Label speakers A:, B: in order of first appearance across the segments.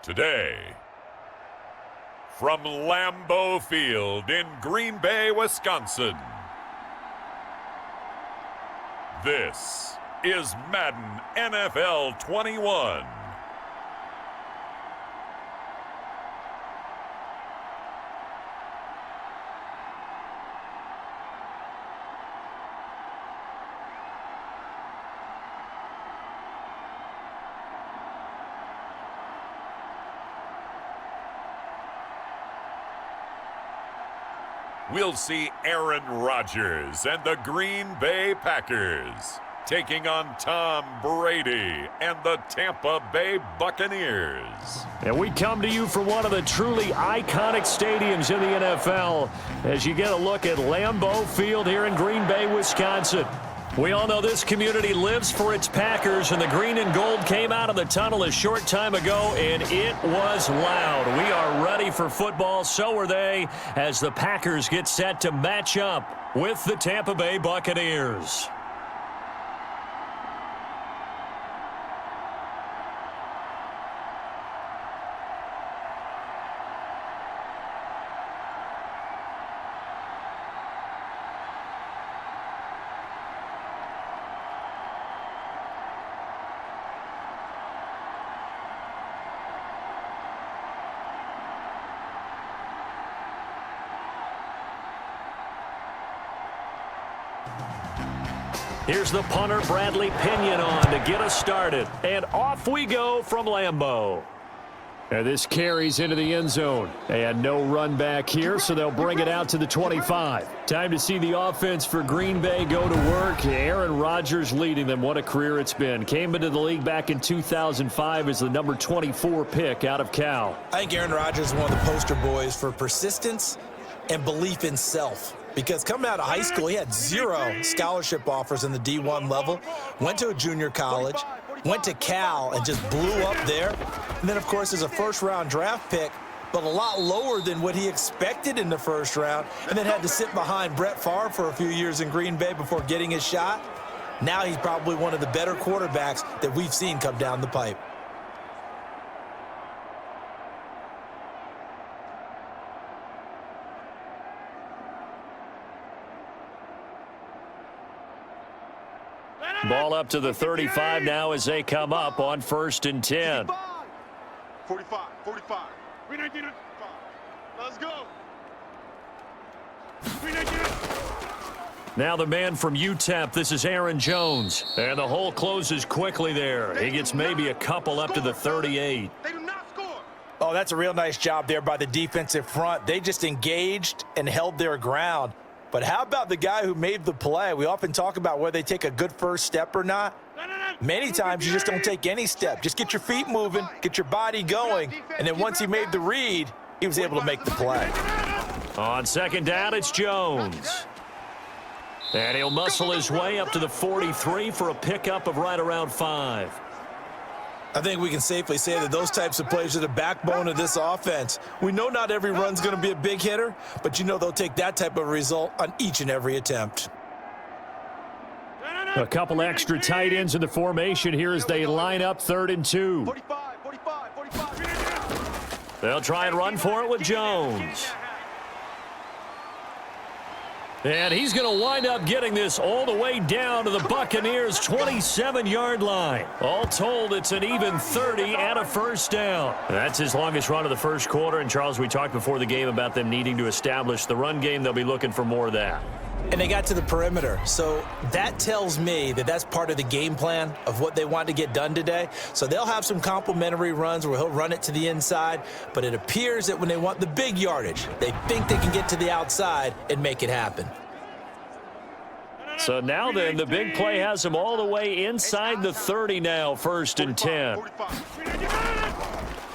A: Today, from Lambeau Field in Green Bay, Wisconsin, this is Madden NFL 21. We'll see Aaron Rodgers and the Green Bay Packers taking on Tom Brady and the Tampa Bay Buccaneers.
B: And we come to you from one of the truly iconic stadiums in the NFL as you get a look at Lambeau Field here in Green Bay, Wisconsin. We all know this community lives for its Packers, and the green and gold came out of the tunnel a short time ago, and it was loud. We are ready for football, so are they, as the Packers get set to match up with the Tampa Bay Buccaneers. Here's the punter, Bradley Pinion, on to get us started. And off we go from Lambeau. And this carries into the end zone. And no run back here, so they'll bring it out to the 25. Time to see the offense for Green Bay go to work. Aaron Rodgers leading them. What a career it's been. Came into the league back in 2005 as the number 24 pick out of Cal.
C: I think Aaron Rodgers is one of the poster boys for persistence and belief in self. Because coming out of high school, he had 0 scholarship offers in the D1 level, went to a junior college, went to Cal and just blew up there. And then, of course, as a first-round draft pick, but a lot lower than what he expected in the first round, and then had to sit behind Brett Favre for a few years in Green Bay before getting his shot. Now he's probably one of the better quarterbacks that we've seen come down the pipe.
B: Ball up to the 35 now as they come up on 1st and 10.
D: 45. 319. Let's go. 319.
B: Now the man from UTEP, this is Aaron Jones. And the hole closes quickly there. He gets maybe a couple up to the 38.
D: They do not score.
C: Oh, that's a real nice job there by the defensive front. They just engaged and held their ground. But how about the guy who made the play? We often talk about whether they take a good first step or not. Many times you just don't take any step. Just get your feet moving, get your body going, and then once he made the read, he was able to make the play.
B: On 2nd down, it's Jones. And he'll muscle his way up to the 43 for a pickup of right around 5.
C: I think we can safely say that those types of plays are the backbone of this offense. We know not every run's going to be a big hitter, but you know they'll take that type of result on each and every attempt.
B: A couple extra tight ends in the formation here as they line up 3rd and 2.
D: 45.
B: They'll try and run for it with Jones. And he's going to wind up getting this all the way down to the Buccaneers' 27-yard line. All told, it's an even 30 and a first down. That's his longest run of the first quarter. And, Charles, we talked before the game about them needing to establish the run game. They'll be looking for more of that.
C: And they got to the perimeter. So that tells me that that's part of the game plan of what they want to get done today. So they'll have some complementary runs where he'll run it to the inside. But it appears that when they want the big yardage, they think they can get to the outside and make it happen.
B: So now then, the big play has them all the way inside the 30 now, 1st and 10.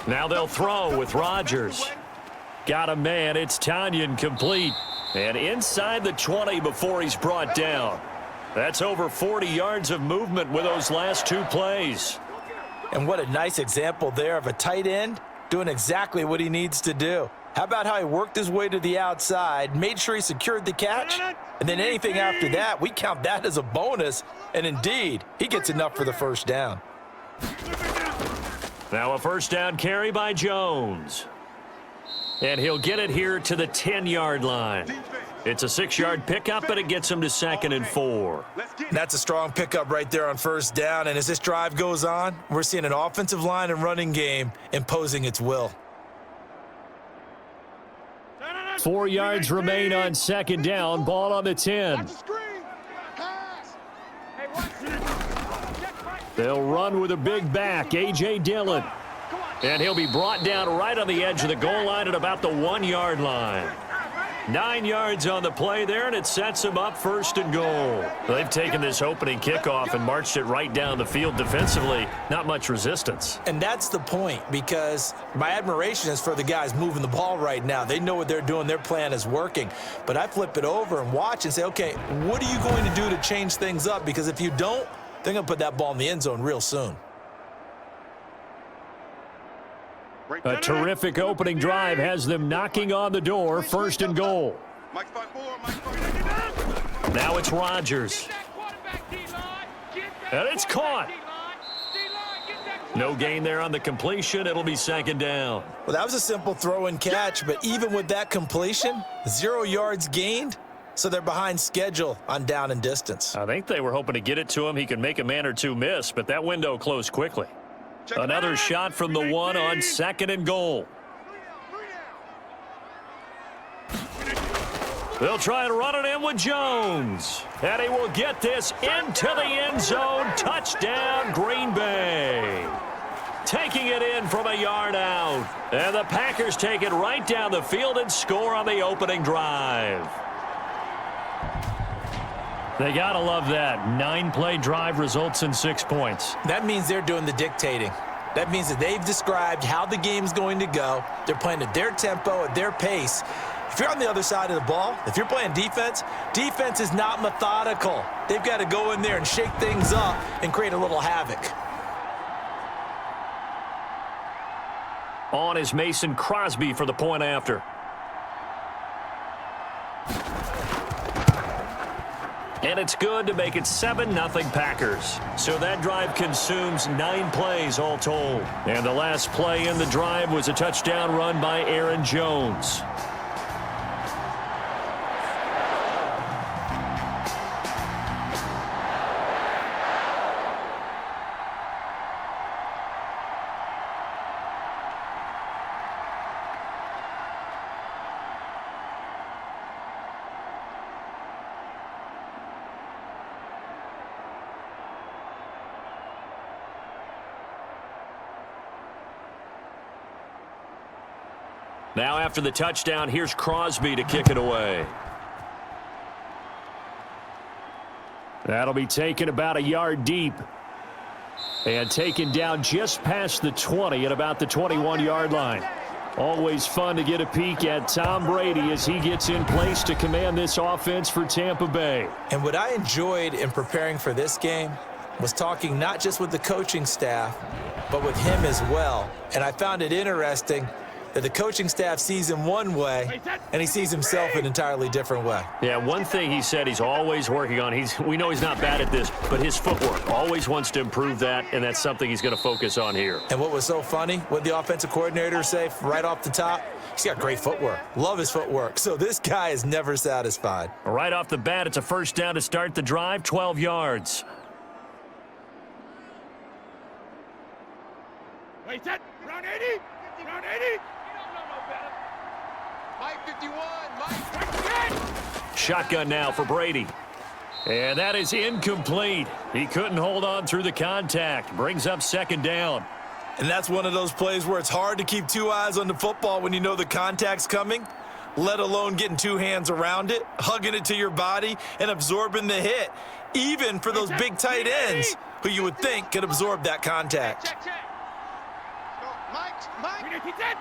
B: Now they'll throw with Rodgers. Got a man. It's Tanyan complete. And inside the 20 before he's brought down. That's over 40 yards of movement with those last 2 plays.
C: And what a nice example there of a tight end doing exactly what he needs to do. How about how he worked his way to the outside, made sure he secured the catch, and then anything after that, we count that as a bonus. And indeed, he gets enough for the first down.
B: Now a first down carry by Jones. And he'll get it here to the 10-yard line. It's a 6-yard pickup, but it gets him to 2nd and 4.
C: That's a strong pickup right there on first down. And as this drive goes on, we're seeing an offensive line and running game imposing its will.
B: 4 yards remain on 2nd down. Ball on the 10. They'll run with a big back, A.J. Dillon. And he'll be brought down right on the edge of the goal line at about the 1-yard line. 9 yards on the play there, and it sets him up 1st and goal. They've taken this opening kickoff and marched it right down the field defensively. Not much resistance.
C: And that's the point, because my admiration is for the guys moving the ball right now. They know what they're doing. Their plan is working. But I flip it over and watch and say, okay, what are you going to do to change things up? Because if you don't, they're going to put that ball in the end zone real soon.
B: A terrific opening drive has them knocking on the door, 1st and goal. Now it's Rodgers. And it's caught. No gain there on the completion. It'll be 2nd down.
C: Well, that was a simple throw and catch, but even with that completion, 0 yards gained, so they're behind schedule on down and distance.
B: I think they were hoping to get it to him. He could make a man or two miss, but that window closed quickly. Another shot from the 1 on 2nd and goal. They'll try and run it in with Jones. And he will get this into the end zone. Touchdown, Green Bay. Taking it in from a yard out. And the Packers take it right down the field and score on the opening drive. They got to love that. 9-play drive results in 6 points.
C: That means they're doing the dictating. That means that they've described how the game's going to go. They're playing at their tempo, at their pace. If you're on the other side of the ball, if you're playing defense, defense is not methodical. They've got to go in there and shake things up and create a little havoc.
B: On is Mason Crosby for the point after. And it's good to make it 7-0 Packers. So that drive consumes 9 plays all told. And the last play in the drive was a touchdown run by Aaron Jones. Now after the touchdown, here's Crosby to kick it away. That'll be taken about a yard deep. And taken down just past the 20 at about the 21-yard line. Always fun to get a peek at Tom Brady as he gets in place to command this offense for Tampa Bay.
C: And what I enjoyed in preparing for this game was talking not just with the coaching staff, but with him as well. And I found it interesting that the coaching staff sees him one way, and he sees himself an entirely different way.
B: Yeah, one thing he said he's always working on, we know he's not bad at this, but his footwork, always wants to improve that, and that's something he's going to focus on here.
C: And what was so funny, what the offensive coordinator say right off the top, he's got great footwork. Love his footwork. So this guy is never satisfied.
B: Right off the bat, it's a first down to start the drive, 12 yards.
D: Wait, set. Round 80. Round 80. Mike 51. Mike.
B: Shotgun now for Brady. And that is incomplete. He couldn't hold on through the contact. Brings up second down.
C: And that's one of those plays where it's hard to keep 2 eyes on the football when you know the contact's coming, let alone getting 2 hands around it, hugging it to your body, and absorbing the hit, even for those big tight ends who you would think could absorb that contact.
D: Check. Mike 51.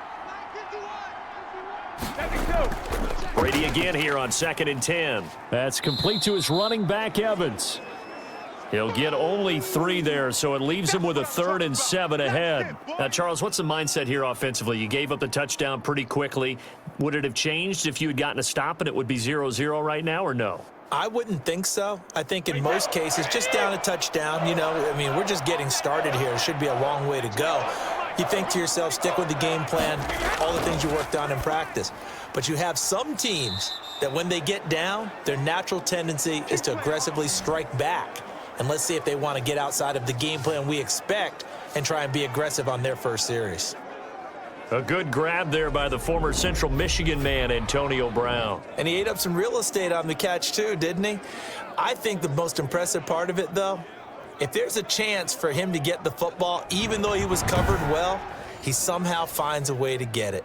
B: Brady again here on 2nd and 10. That's complete to his running back, Evans. He'll get only 3 there, so it leaves him with a 3rd and 7 ahead. Now, Charles, what's the mindset here offensively? You gave up the touchdown pretty quickly. Would it have changed if you had gotten a stop and it would be 0-0 right now, or no?
C: I wouldn't think so. I think in most cases, just down a touchdown, we're just getting started here. It should be a long way to go. You think to yourself, stick with the game plan, all the things you worked on in practice. But you have some teams that when they get down, their natural tendency is to aggressively strike back. And let's see if they want to get outside of the game plan we expect and try and be aggressive on their first series.
B: A good grab there by the former Central Michigan man, Antonio Brown.
C: And he ate up some real estate on the catch too, didn't he? I think the most impressive part of it, though, if there's a chance for him to get the football, even though he was covered well, he somehow finds a way to get it.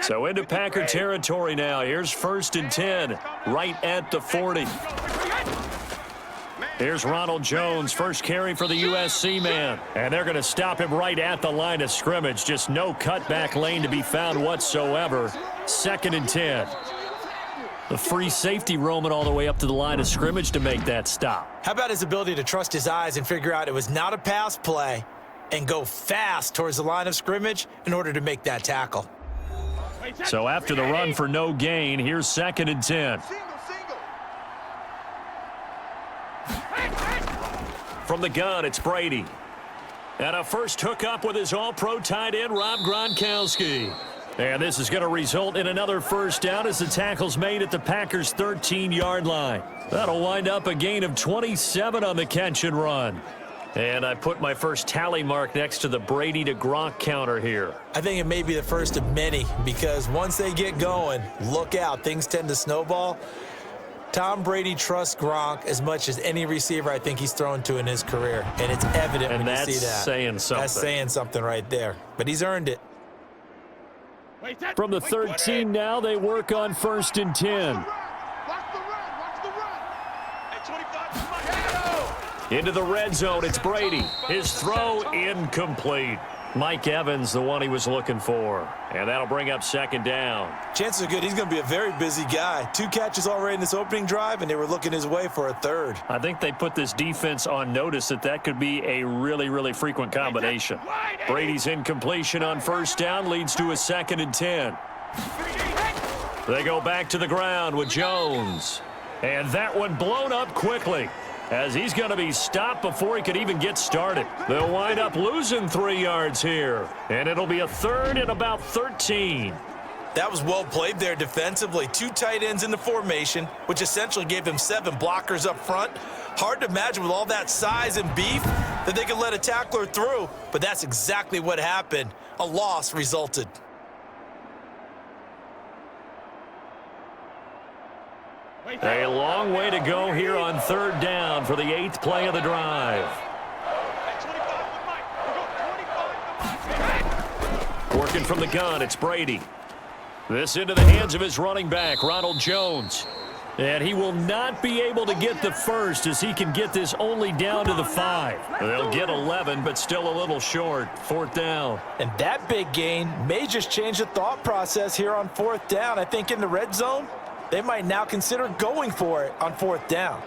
B: So into Packer territory now. Here's 1st and 10, right at the 40. Here's Ronald Jones, first carry for the USC man. And they're going to stop him right at the line of scrimmage. Just no cutback lane to be found whatsoever. 2nd and 10. The free safety roaming all the way up to the line of scrimmage to make that stop.
C: How about his ability to trust his eyes and figure out it was not a pass play and go fast towards the line of scrimmage in order to make that tackle?
B: So after the run for no gain, here's 2nd and 10. From the gun, it's Brady. And a first hookup with his all-pro tight end, Rob Gronkowski. And this is going to result in another first down as the tackle's made at the Packers' 13-yard line. That'll wind up a gain of 27 on the catch and run. And I put my first tally mark next to the Brady to Gronk counter here.
C: I think it may be the first of many because once they get going, look out, things tend to snowball. Tom Brady trusts Gronk as much as any receiver I think he's thrown to in his career. And it's evident when you see that.
B: And that's saying something.
C: That's saying something right there. But he's earned it.
B: From the 13 now, they work on 1st and 10. Into the red zone, it's Brady. His throw incomplete. Mike Evans, the one he was looking for. And that'll bring up 2nd down.
C: Chances are good he's going to be a very busy guy. 2 catches already in this opening drive, and they were looking his way for a 3rd.
B: I think they put this defense on notice that could be a really, really frequent combination. Brady's incompletion on 1st down leads to a 2nd and 10. They go back to the ground with Jones. And that one blown up quickly, as he's going to be stopped before he could even get started. They'll wind up losing 3 yards here, and it'll be a 3rd and about 13.
C: That was well played there defensively. 2 tight ends in the formation, which essentially gave them 7 blockers up front. Hard to imagine with all that size and beef that they could let a tackler through, but that's exactly what happened. A loss resulted.
B: A long way to go here on 3rd down for the 8th play of the drive. Working from the gun, it's Brady. This into the hands of his running back, Ronald Jones. And he will not be able to get the first as he can get this only down to the 5. They'll get 11, but still a little short. 4th down.
C: And that big gain may just change the thought process here on 4th down. I think in the red zone, they might now consider going for it on 4th down.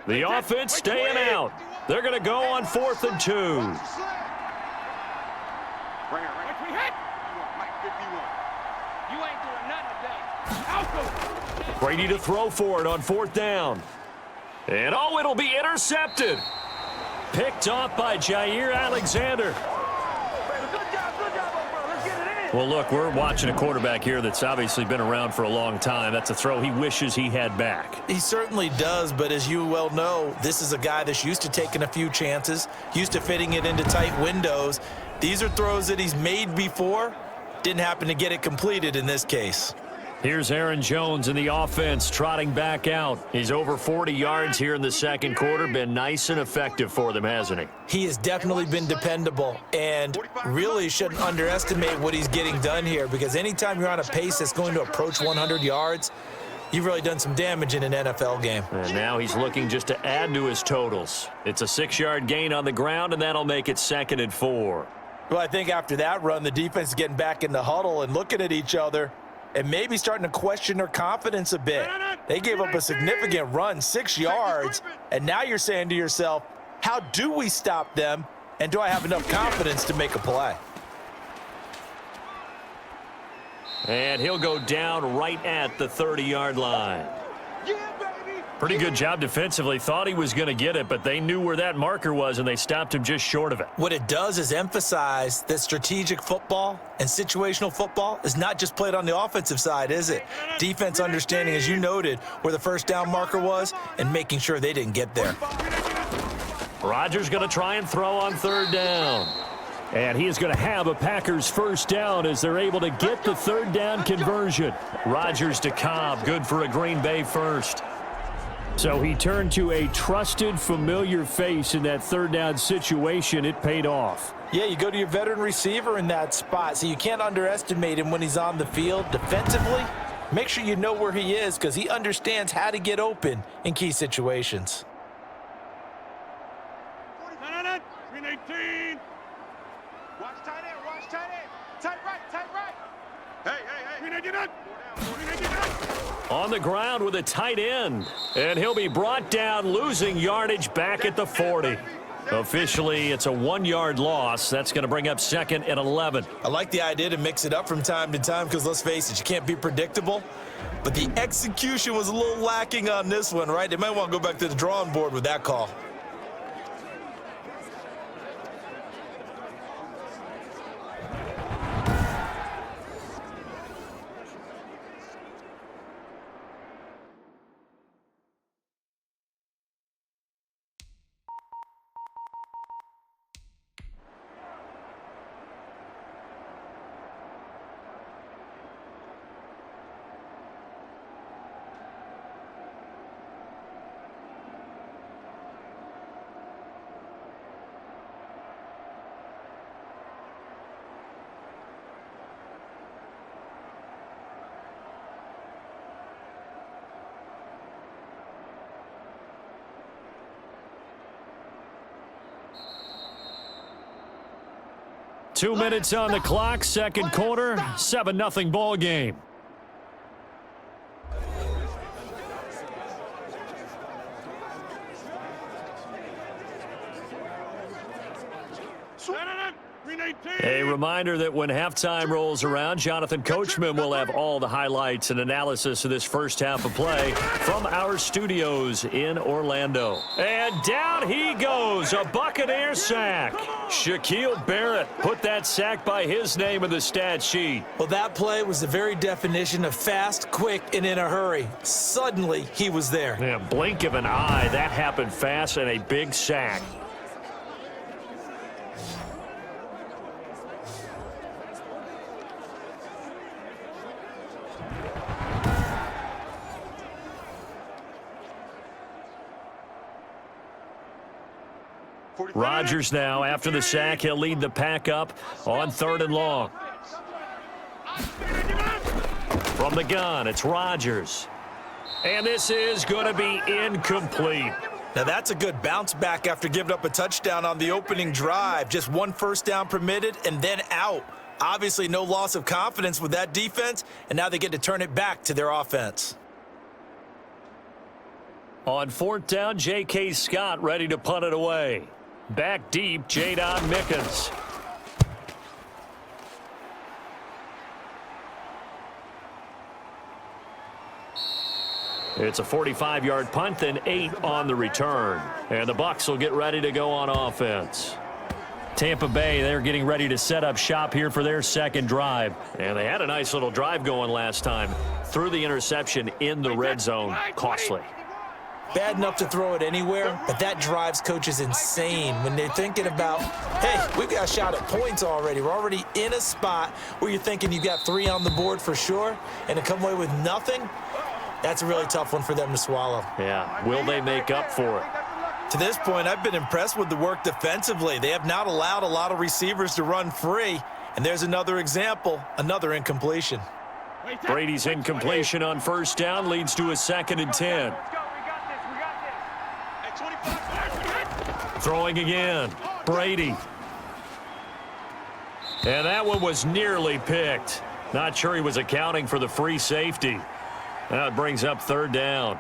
B: The offense staying out. They're going to go on 4th and 2. Brady to throw for it on 4th down. And oh, it'll be intercepted. Picked off by Jair Alexander. Well, look, we're watching a quarterback here that's obviously been around for a long time. That's a throw he wishes he had back.
C: He certainly does, but as you well know, this is a guy that's used to taking a few chances, used to fitting it into tight windows. These are throws that he's made before. Didn't happen to get it completed in this case.
B: Here's Aaron Jones in the offense trotting back out. He's over 40 yards here in the 2nd quarter. Been nice and effective for them, hasn't he?
C: He has definitely been dependable and really shouldn't underestimate what he's getting done here because anytime you're on a pace that's going to approach 100 yards, you've really done some damage in an NFL game.
B: And now he's looking just to add to his totals. It's a 6-yard gain on the ground, and that'll make it 2nd and 4.
C: Well, I think after that run, the defense is getting back in the huddle and looking at each other. and maybe starting to question their confidence a bit. They gave up a significant run, 6 yards, and now you're saying to yourself, how do we stop them, and do I have enough confidence to make a play?
B: And he'll go down right at the 30-yard line. Pretty good job defensively. Thought he was going to get it, but they knew where that marker was, and they stopped him just short of it.
C: What it does is emphasize that strategic football and situational football is not just played on the offensive side, is it? Defense understanding, as you noted, where the first down marker was and making sure they didn't get there.
B: Rodgers going to try and throw on 3rd down. And he is going to have a Packers first down as they're able to get the 3rd down conversion. Rodgers to Cobb, good for a Green Bay first. So he turned to a trusted, familiar face in that 3rd down situation. It paid off.
C: Yeah, you go to your veteran receiver in that spot, so you can't underestimate him when he's on the field. Defensively, make sure you know where he is because he understands how to get open in key situations.
D: 318. Watch tight end, watch tight end. Tight right. Hey. 399.
B: On the ground with a tight end. And he'll be brought down, losing yardage back at the 40. Officially, it's a 1-yard loss. That's going to bring up 2nd and 11.
C: I like the idea to mix it up from time to time because, let's face it, you can't be predictable. But the execution was a little lacking on this one, right? They might want to go back to the drawing board with that call.
B: Two minutes on the clock, second quarter, 7-0 ball game. A reminder that when halftime rolls around, Jonathan Coachman will have all the highlights and analysis of this first half of play from our studios in Orlando. And down he goes, a Buccaneer sack. Shaquille Barrett put that sack by his name in the stat sheet.
C: Well, that play was the very definition of fast, quick, and in a hurry. Suddenly, he was there.
B: Yeah, blink of an eye, that happened fast, and a big sack. Rodgers now, after the sack, he'll lead the pack up on 3rd and long. From the gun, it's Rodgers. And this is going to be incomplete.
C: Now that's a good bounce back after giving up a touchdown on the opening drive. Just 1 first down permitted and then out. Obviously no loss of confidence with that defense, and now they get to turn it back to their offense.
B: On 4th down, J.K. Scott ready to punt it away. Back deep, Jadon Mickens. It's a 45-yard punt, then 8 on the return. And the Bucs will get ready to go on offense. Tampa Bay, they're getting ready to set up shop here for their second drive. And they had a nice little drive going last time. Threw the interception in the red zone. Costly.
C: Bad enough to throw it anywhere, but that drives coaches insane when they're thinking about, hey, we've got a shot at points already. We're already in a spot where you're thinking you've got 3 on the board for sure, and to come away with nothing, that's a really tough one for them to swallow.
B: Yeah, will they make up for it?
C: To this point, I've been impressed with the work defensively. They have not allowed a lot of receivers to run free, and there's another example, another incompletion.
B: Brady's incompletion on 1st down leads to a 2nd and 10. Throwing again, Brady. And that one was nearly picked. Not sure he was accounting for the free safety. That brings up third down.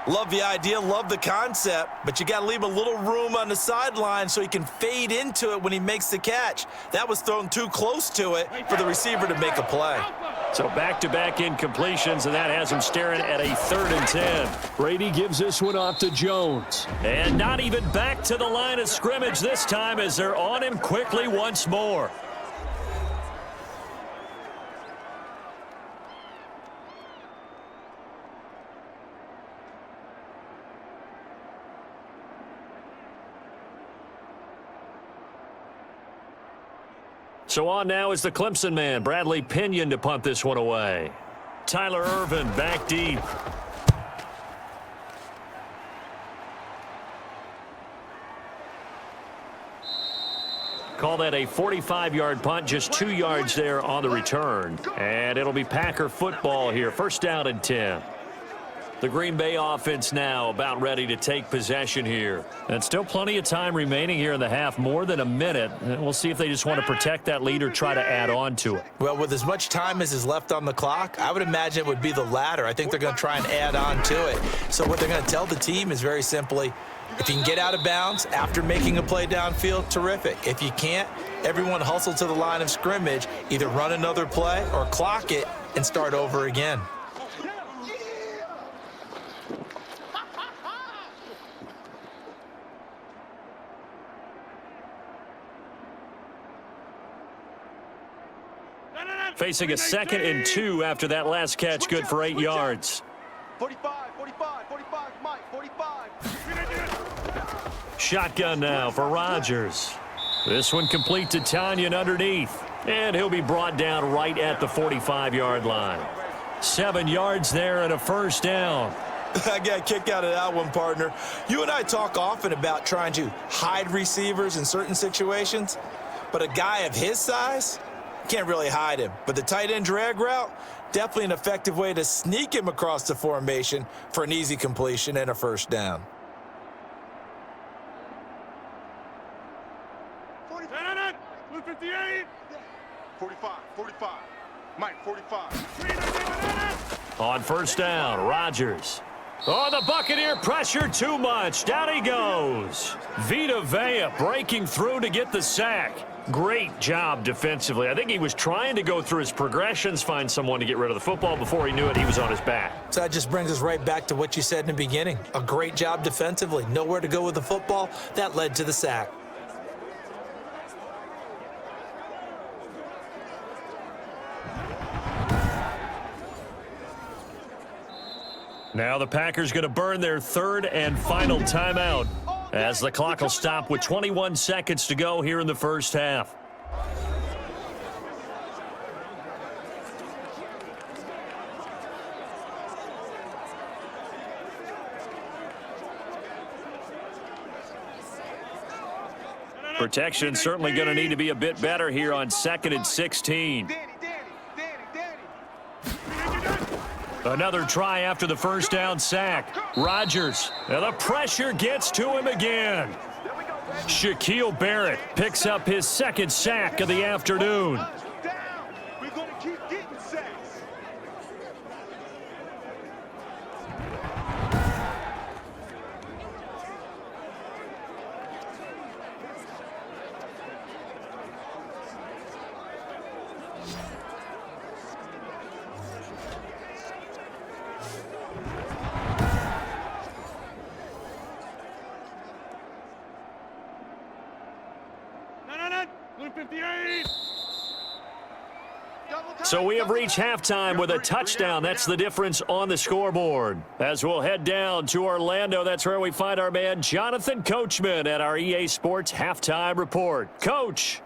C: Love the idea, love the concept, but you got to leave a little room on the sideline so he can fade into it when he makes the catch. That was thrown too close to it for the receiver to make a play.
B: So back-to-back incompletions, and that has him staring at a 3rd and 10.
E: Brady gives this one off to Jones.
B: And not even back to the line of scrimmage this time as they're on him quickly once more. So on now is the Clemson man, Bradley Pinion, to punt this one away. Tyler Ervin back deep. Call that a 45-yard punt, just 2 yards there on the return. And it'll be Packer football here, 1st down and 10. The Green Bay offense now about ready to take possession here. And still plenty of time remaining here in the half, more than a minute. And we'll see if they just want to protect that lead or try to add on to it.
C: Well, with as much time as is left on the clock, I would imagine it would be the latter. I think they're going to try and add on to it. So what they're going to tell the team is very simply, if you can get out of bounds after making a play downfield, terrific. If you can't, everyone hustle to the line of scrimmage, either run another play or clock it and start over again.
B: Facing a 2nd and 2 after that last catch, good for 8 yards.
D: 45, Mike, 45.
B: Shotgun now for Rodgers. This one complete to Tanyan underneath. And he'll be brought down right at the 45-yard line. 7 yards there and a 1st down.
C: I got a kick out of that one, partner. You and I talk often about trying to hide receivers in certain situations, but a guy of his size can't really hide him. But the tight end drag route, definitely an effective way to sneak him across the formation for an easy completion and a 1st down.
D: 58. 45. Mike, 45.
B: On 1st down, Rodgers. Oh, the Buccaneer pressure too much. Down he goes. Vita Vea breaking through to get the sack. Great job defensively. I think he was trying to go through his progressions, find someone to get rid of the football. Before he knew it, he was on his back.
C: So that just brings us right back to what you said in the beginning. A great job defensively. Nowhere to go with the football. That led to the sack.
B: Now the Packers going to burn their 3rd and final timeout, as the clock will stop with 21 seconds to go here in the 1st half. Protection certainly going to need to be a bit better here on 2nd and 16. Another try after the 1st down sack. Rodgers. Now the pressure gets to him again. Shaquille Barrett picks up his 2nd sack of the afternoon.
D: We're going to keep getting sacks.
B: So we have reached halftime with a touchdown. That's the difference on the scoreboard. As we'll head down to Orlando, that's where we find our man Jonathan Coachman at our EA Sports Halftime Report. Coach.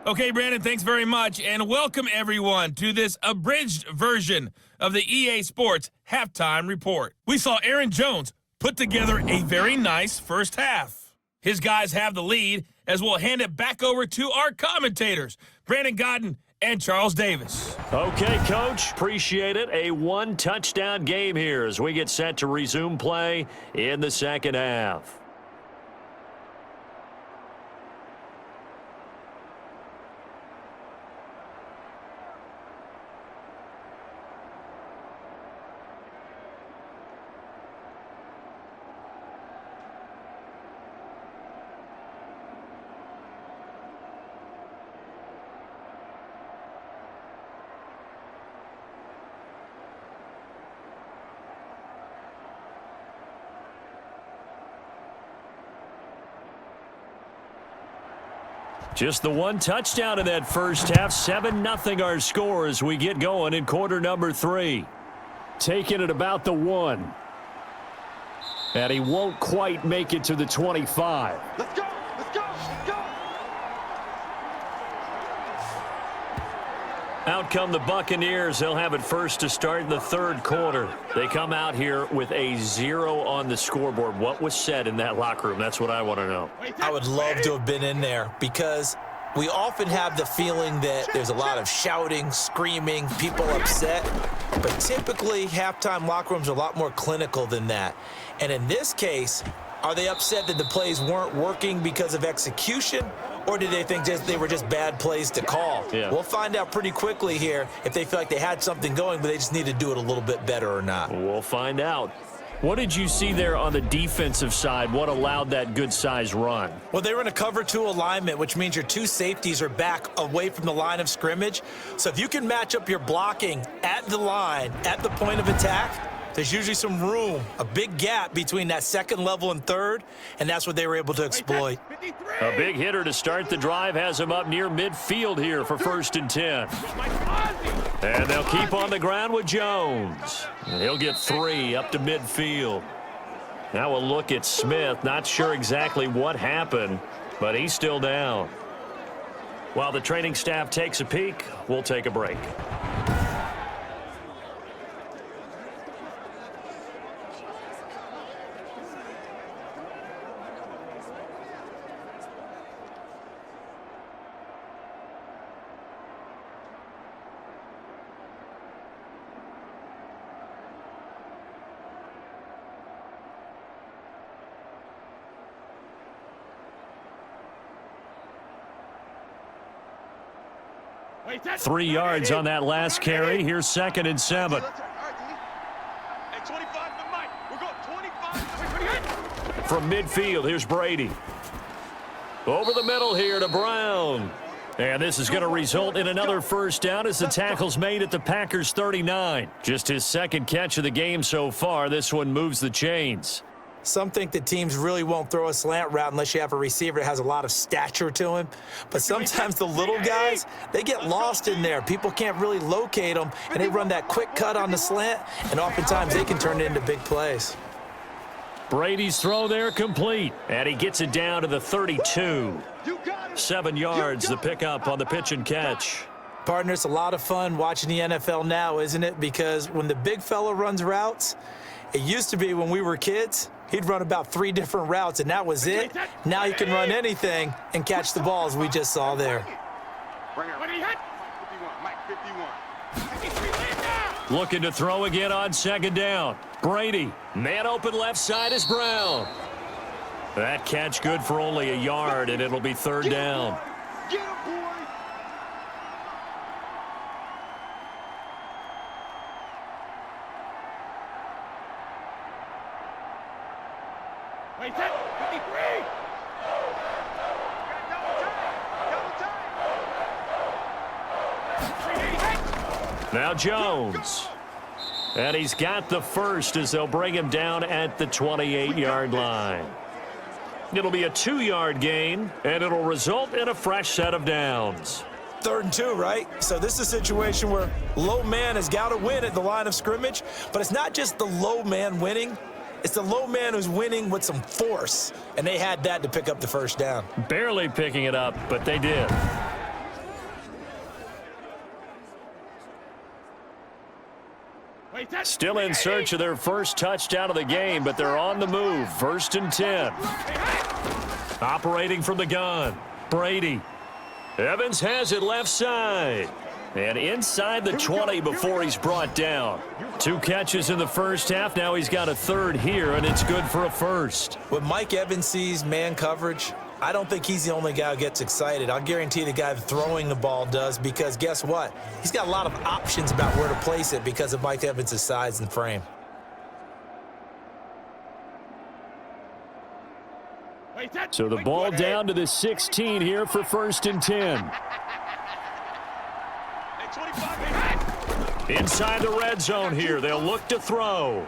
F: Okay, Brandon, thanks very much, and welcome everyone to this abridged version of the EA Sports Halftime Report. We saw Aaron Jones put together a very nice first half. His guys have the lead, as we'll hand it back over to our commentators, Brandon Godden and Charles Davis.
B: Okay, Coach, appreciate it. A 1-touchdown game here as we get set to resume play in the 2nd half. Just the one touchdown in that first half. 7-0 our score as we get going in quarter number 3.
E: Taking it about the 1. And he won't quite make it to the 25.
D: Let's go. Let's go. Let's go.
B: Out come the Buccaneers. They'll have it first to start in the third quarter. They come out here with a 0 on the scoreboard. What was said in that locker room? That's what I want to know.
C: I would love to have been in there because we often have the feeling that there's a lot of shouting, screaming, people upset. But typically, halftime locker rooms are a lot more clinical than that. And in this case, are they upset that the plays weren't working because of execution? Or did they think they were just bad plays to call?
B: Yeah.
C: We'll find out pretty quickly here if they feel like they had something going, but they just need to do it a little bit better or not.
B: We'll find out. What did you see there on the defensive side? What allowed that good-sized run?
C: Well, they were in a cover 2 alignment, which means your 2 safeties are back away from the line of scrimmage. So if you can match up your blocking at the line, at the point of attack, there's usually some room, a big gap between that second level and third, and that's what they were able to exploit.
B: A big hitter to start the drive has him up near midfield here for 1st and 10. And they'll keep on the ground with Jones. And he'll get 3 up to midfield. Now we'll look at Smith. Not sure exactly what happened, but he's still down. While the training staff takes a peek, we'll take a break.
D: Wait, that's
B: 3 yards on that last carry. Here's 2nd and 7.
D: At 25 to Mike. We're going 25.
B: From midfield, here's Brady. Over the middle here to Brown. And this is going to result in another first down as the tackle's made at the Packers' 39. Just his 2nd catch of the game so far. This one moves the chains.
C: Some think that teams really won't throw a slant route unless you have a receiver that has a lot of stature to him. But sometimes the little guys, they get lost in there. People can't really locate them, and they run that quick cut on the slant, and oftentimes they can turn it into big plays.
B: Brady's throw there complete, and he gets it down to the 32. 7 yards, the pickup on the pitch and catch.
C: Partner, it's a lot of fun watching the NFL now, isn't it? Because when the big fella runs routes, it used to be when we were kids, he'd run about 3 different routes, and that was it. Now he can run anything and catch the balls we just saw there.
B: Looking to throw again on 2nd down. Brady, man open left side is Brown. That catch good for only a yard, and it'll be 3rd down.
D: Get him, boy. Wait, that 53.
B: Now Jones. And he's got the first as they'll bring him down at the 28-yard line. It'll be a 2-yard gain, and it'll result in a fresh set of downs.
C: 3rd and 2, right? So this is a situation where low man has got to win at the line of scrimmage, but it's not just the low man winning. It's the low man who's winning with some force, and they had that to pick up the first down.
B: Barely picking it up, but they did. Still in search of their first touchdown of the game, but they're on the move. 1st and 10. Operating from the gun. Brady. Evans has it left side. And inside the 20 before he's brought down. 2 catches in the first half. Now he's got a 3rd here, and it's good for a 1st.
C: When Mike Evans sees man coverage, I don't think he's the only guy who gets excited. I'll guarantee the guy throwing the ball does, because guess what? He's got a lot of options about where to place it because of Mike Evans' size and frame.
B: So the ball down to the 16 here for 1st and 10. Inside the red zone here, they'll look to throw.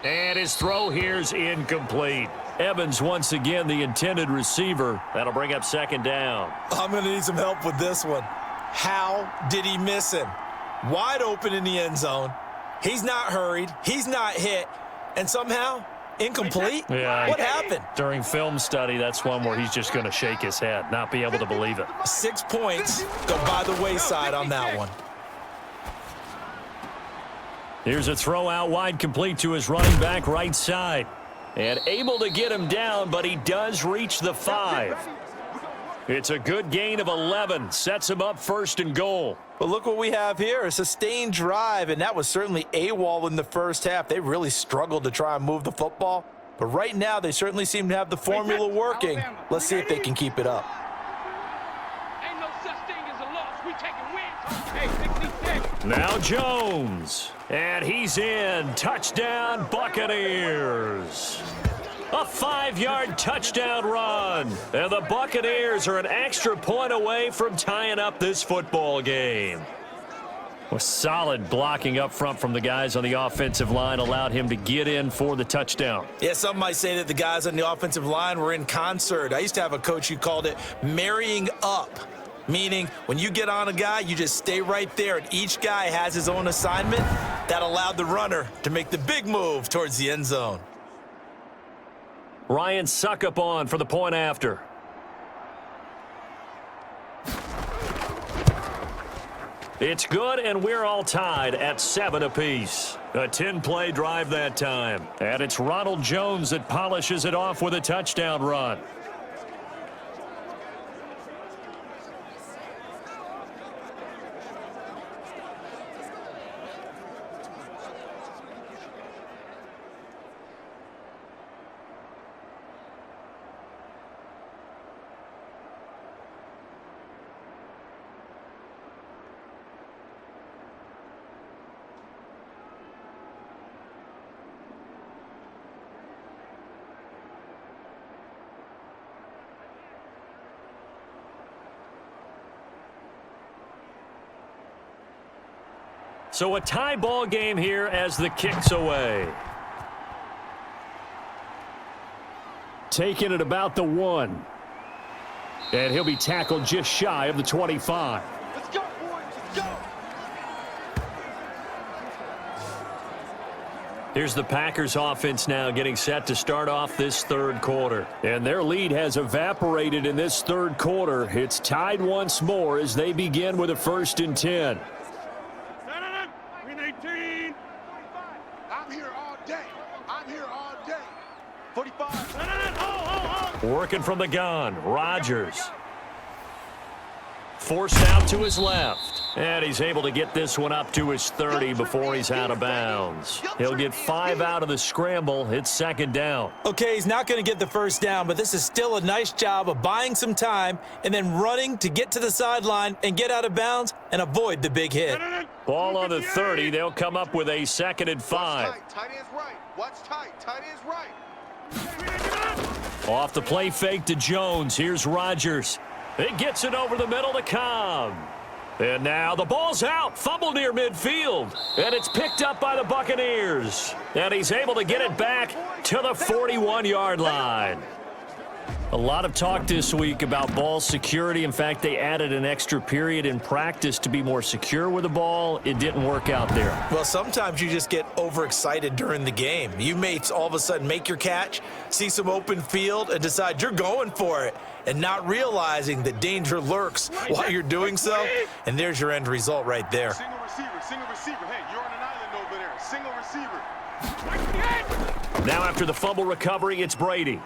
B: And his throw here's incomplete. Evans once again the intended receiver. That'll bring up second down.
C: I'm going to need some help with this one. How did he miss him? Wide open in the end zone. He's not hurried. He's not hit. And somehow, incomplete?
B: Yeah.
C: What happened?
B: During film study, that's one where he's just going to shake his head, not be able to believe it.
C: 6 points go by the wayside on that one.
B: Here's a throw out wide, complete to his running back right side. And able to get him down, but he does reach the 5. It's a good gain of 11. Sets him up first and goal.
C: But look what we have here, a sustained drive, and that was certainly AWOL in the first half. They really struggled to try and move the football. But right now, they certainly seem to have the formula working. Let's see if they can keep it up.
G: Ain't no such thing as a loss. We taking wins. Hey, 66.
B: Now Jones. And he's in. Touchdown, Buccaneers. A 5-yard touchdown run. And the Buccaneers are an extra point away from tying up this football game. With solid blocking up front from the guys on the offensive line allowed him to get in for the touchdown.
C: Yeah, some might say that the guys on the offensive line were in concert. I used to have a coach who called it marrying up. Meaning, when you get on a guy, you just stay right there, and each guy has his own assignment. That allowed the runner to make the big move towards the end zone.
B: Ryan Suckup on for the point after. It's good, and we're all tied at 7 apiece. A 10-play drive that time. And it's Ronald Jones that polishes it off with a touchdown run. So a tie ball game here as the kick's away.
E: Taking it about the 1. And he'll be tackled just shy of the 25.
D: Let's go, boys. Let's go.
B: Here's the Packers offense now getting set to start off this third quarter.
E: And their lead has evaporated in this third quarter. It's tied once more as they begin with a 1st and 10.
D: Green 18. I'm here all day. I'm here all day. 45.
B: Working from the gun, Rodgers. Forced out to his left. And he's able to get this one up to his 30 before he's out of bounds. He'll get 5 out of the scramble. It's second down.
C: Okay, he's not going to get the first down, but this is still a nice job of buying some time and then running to get to the sideline and get out of bounds and avoid the big hit.
B: Ball on the 30. They'll come up with a 2nd and 5.
D: Tight end's right. Watch tight. Tight end's right.
B: Off the play fake to Jones. Here's Rodgers. It gets it over the middle to Cobb. And now the ball's out. Fumble near midfield. And it's picked up by the Buccaneers. And he's able to get it back to the 41-yard line. A lot of talk this week about ball security. In fact, they added an extra period in practice to be more secure with the ball. It didn't work out there.
C: Well, sometimes you just get overexcited during the game. You may all of a sudden make your catch, see some open field, and decide you're going for it, and not realizing that danger lurks while you're doing so. And there's your end result right there.
D: Single receiver. Single receiver. Hey, you're on an island over there. Single receiver.
B: Now after the fumble recovery, it's Brady.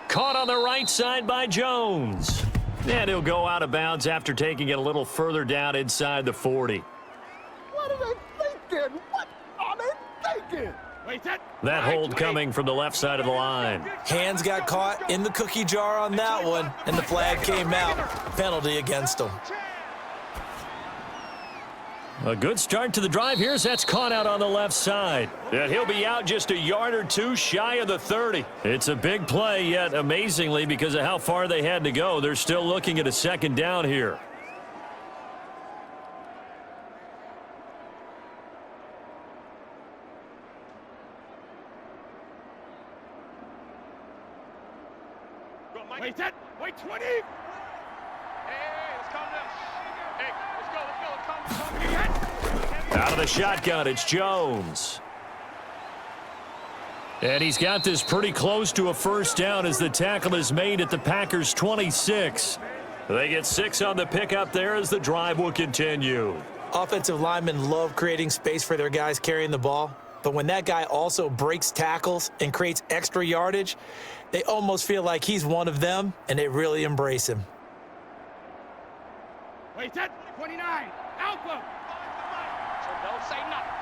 B: Caught on the right side by Jones. And he'll go out of bounds after taking it a little further down inside the 40.
D: What are they thinking? What are they thinking?
B: That hold coming from the left side of the line.
C: Hands got caught in the cookie jar on that one, and the flag came out. Penalty against them.
B: A good start to the drive here as that's caught out on the left side. And he'll be out just a yard or two shy of the 30. It's a big play, yet amazingly, because of how far they had to go, they're still looking at a second down here.
D: Wait, set. Wait, 20.
G: Hey, let's calm down. Hey, let's go.
B: Out of the shotgun, it's Jones. And he's got this pretty close to a first down as the tackle is made at the Packers' 26. They get 6 on the pickup there as the drive will continue.
C: Offensive linemen love creating space for their guys carrying the ball, but when that guy also breaks tackles and creates extra yardage, they almost feel like he's one of them, and they really embrace him.
D: Wait, set. 29. Alpha.
G: So don't say nothing.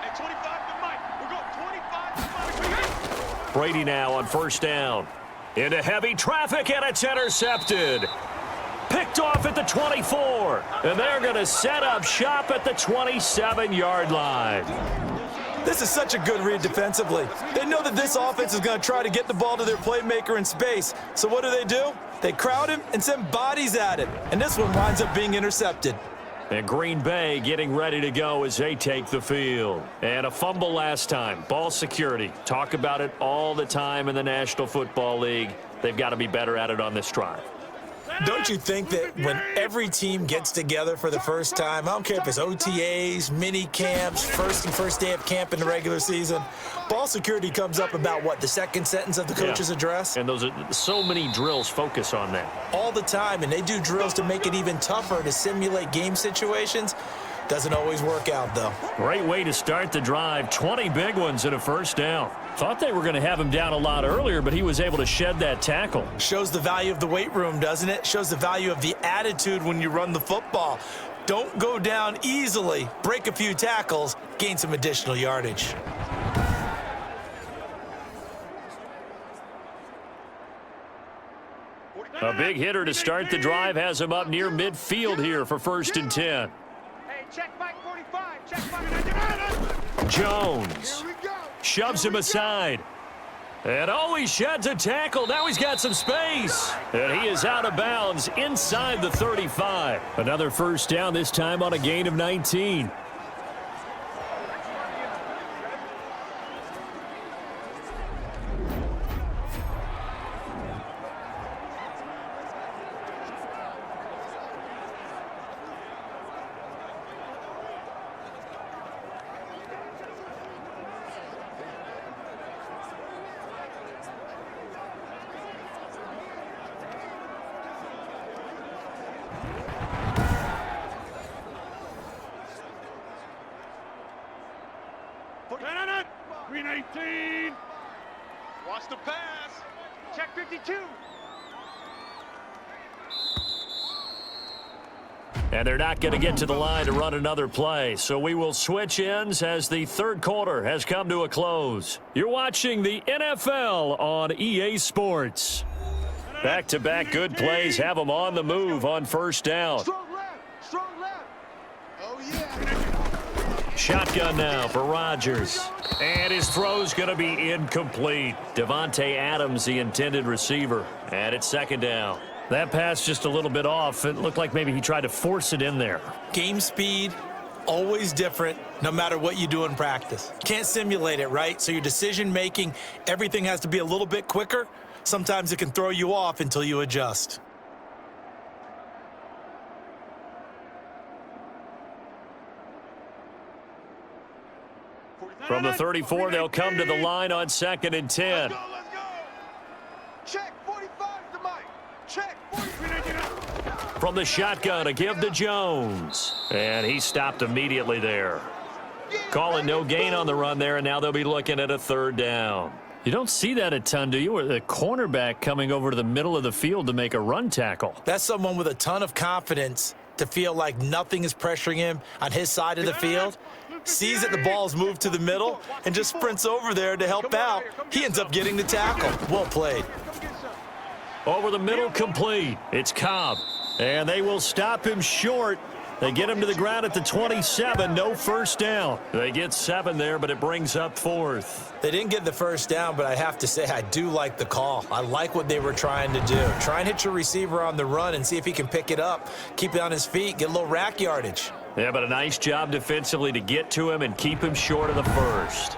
D: Hey, 25 to Mike. We're going 25 to Mike.
B: Brady now on first down. Into heavy traffic, and it's intercepted. Picked off at the 24. And they're going to set up shop at the 27-yard line.
C: This is such a good read defensively. They know that this offense is going to try to get the ball to their playmaker in space. So what do? They crowd him and send bodies at him. And this one winds up being intercepted.
B: And Green Bay getting ready to go as they take the field. And a fumble last time. Ball security. Talk about it all the time in the National Football League. They've got to be better at it on this drive.
C: Don't you think that when every team gets together for the first time, I don't care if it's OTAs, mini camps, first day of camp in the regular season, ball security comes up about what, the second sentence of the coach's address?
B: And those are so many drills focus on that.
C: All the time, and they do drills to make it even tougher to simulate game situations. Doesn't always work out, though.
B: Great way to start the drive. 20 big ones and a first down. Thought they were going to have him down a lot earlier, but he was able to shed that tackle.
C: Shows the value of the weight room, doesn't it? Shows the value of the attitude when you run the football. Don't go down easily. Break a few tackles. Gain some additional yardage.
B: A big hitter to start the drive has him up near midfield here for 1st and 10.
G: Hey, check back 45. Check back.
B: Jones shoves him aside. And he sheds a tackle. Now he's got some space. And he is out of bounds inside the 35. Another first down, this time on a gain of 19.
D: Green 18. Watch the pass.
G: Check 52.
B: And they're not going to get to the line to run another play. So we will switch ends as the third quarter has come to a close. You're watching the NFL on EA Sports. Back-to-back good plays have them on the move on first down.
D: Strong left. Strong left. Oh, yeah.
B: Shotgun now for Rodgers. And his throw's going to be incomplete. Devontae Adams, the intended receiver. And it's second down. That pass just a little bit off. It looked like maybe he tried to force it in there.
C: Game speed, always different, no matter what you do in practice. Can't simulate it, right? So your decision-making, everything has to be a little bit quicker. Sometimes it can throw you off until you adjust.
B: From the 34, they'll come to the line on 2nd and 10.
D: Let's go. Check 45 to Mike. Check 45.
B: From the shotgun, a give to Jones. And he stopped immediately there. Calling no gain on the run there, and now they'll be looking at a third down. You don't see that a ton, do you? Or the cornerback coming over to the middle of the field to make a run tackle.
C: That's someone with a ton of confidence to feel like nothing is pressuring him on his side of the field. Sees that the ball's moved to the middle and just sprints over there to help out. He ends up getting the tackle. Well played.
B: Over the middle, complete. It's Cobb. And they will stop him short. They get him to the ground at the 27. No first down. They get 7 there, but it brings up 4th.
C: They didn't get the first down, but I have to say I do like the call. I like what they were trying to do. Try and hit your receiver on the run and see if he can pick it up. Keep it on his feet. Get a little rack yardage.
B: Yeah, but a nice job defensively to get to him and keep him short of the first.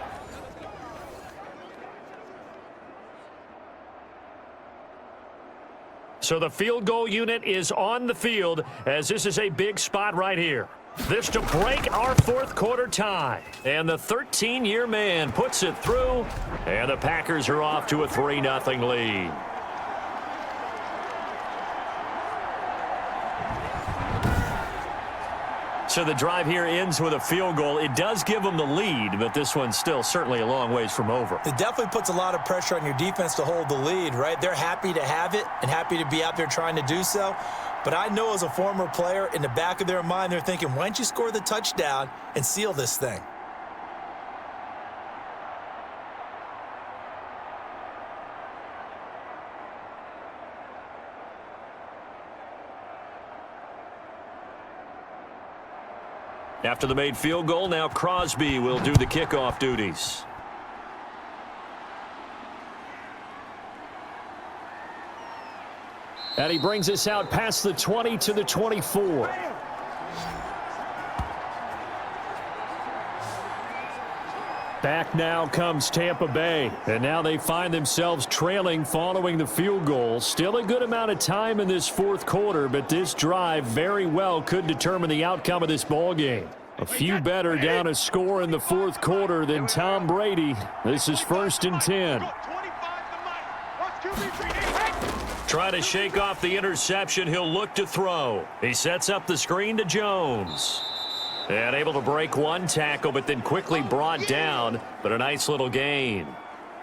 B: So the field goal unit is on the field as this is a big spot right here. This to break our fourth quarter tie. And the 13-year man puts it through, and the Packers are off to a 3-0 lead. So the drive here ends with a field goal. It does give them the lead, but this one's still certainly a long ways from over.
C: It definitely puts a lot of pressure on your defense to hold the lead, right? They're happy to have it and happy to be out there trying to do so. But I know as a former player, in the back of their mind, they're thinking, why don't you score the touchdown and seal this thing?
B: After the made field goal, now Crosby will do the kickoff duties. And he brings us out past the 20 to the 24. Back now comes Tampa Bay. And now they find themselves trailing following the field goal. Still a good amount of time in this fourth quarter, but this drive very well could determine the outcome of this ball game. A few better down a score in the fourth quarter than Tom Brady. This is 1st and 10. Try to shake off the interception. He'll look to throw. He sets up the screen to Jones. And able to break one tackle, but then quickly brought down. But a nice little gain.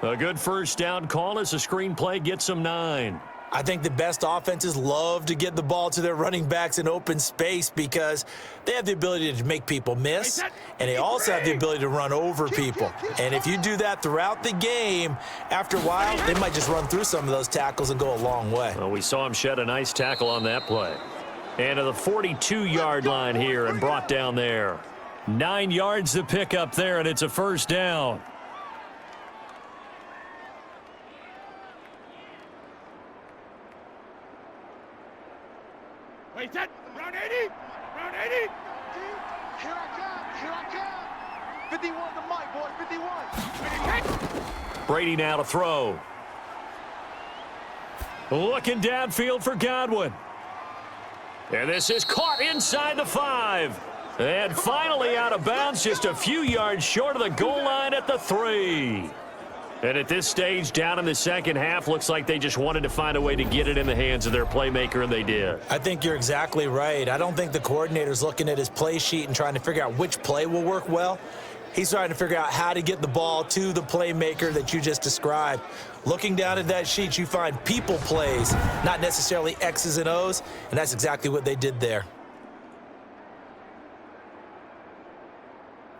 B: A good first down call as the screenplay gets him 9.
C: I think the best offenses love to get the ball to their running backs in open space because they have the ability to make people miss, and they also have the ability to run over people. And if you do that throughout the game, after a while, they might just run through some of those tackles and go a long way.
B: Well, we saw him shed a nice tackle on that play. And to the 42-yard line here and brought down there. 9 yards to pick up there, and it's a first down.
D: Wait, that round 80, round 80. Here I come. 51 the mic, boys, 51.
B: Brady now to throw. Looking downfield for Godwin. And this is caught inside the 5. And finally out of bounds, just a few yards short of the goal line at the 3. And at this stage, down in the second half, looks like they just wanted to find a way to get it in the hands of their playmaker, and they did.
C: I think you're exactly right. I don't think the coordinator's looking at his play sheet and trying to figure out which play will work well. He's trying to figure out how to get the ball to the playmaker that you just described. Looking down at that sheet, you find people plays, not necessarily X's and O's, and that's exactly what they did there.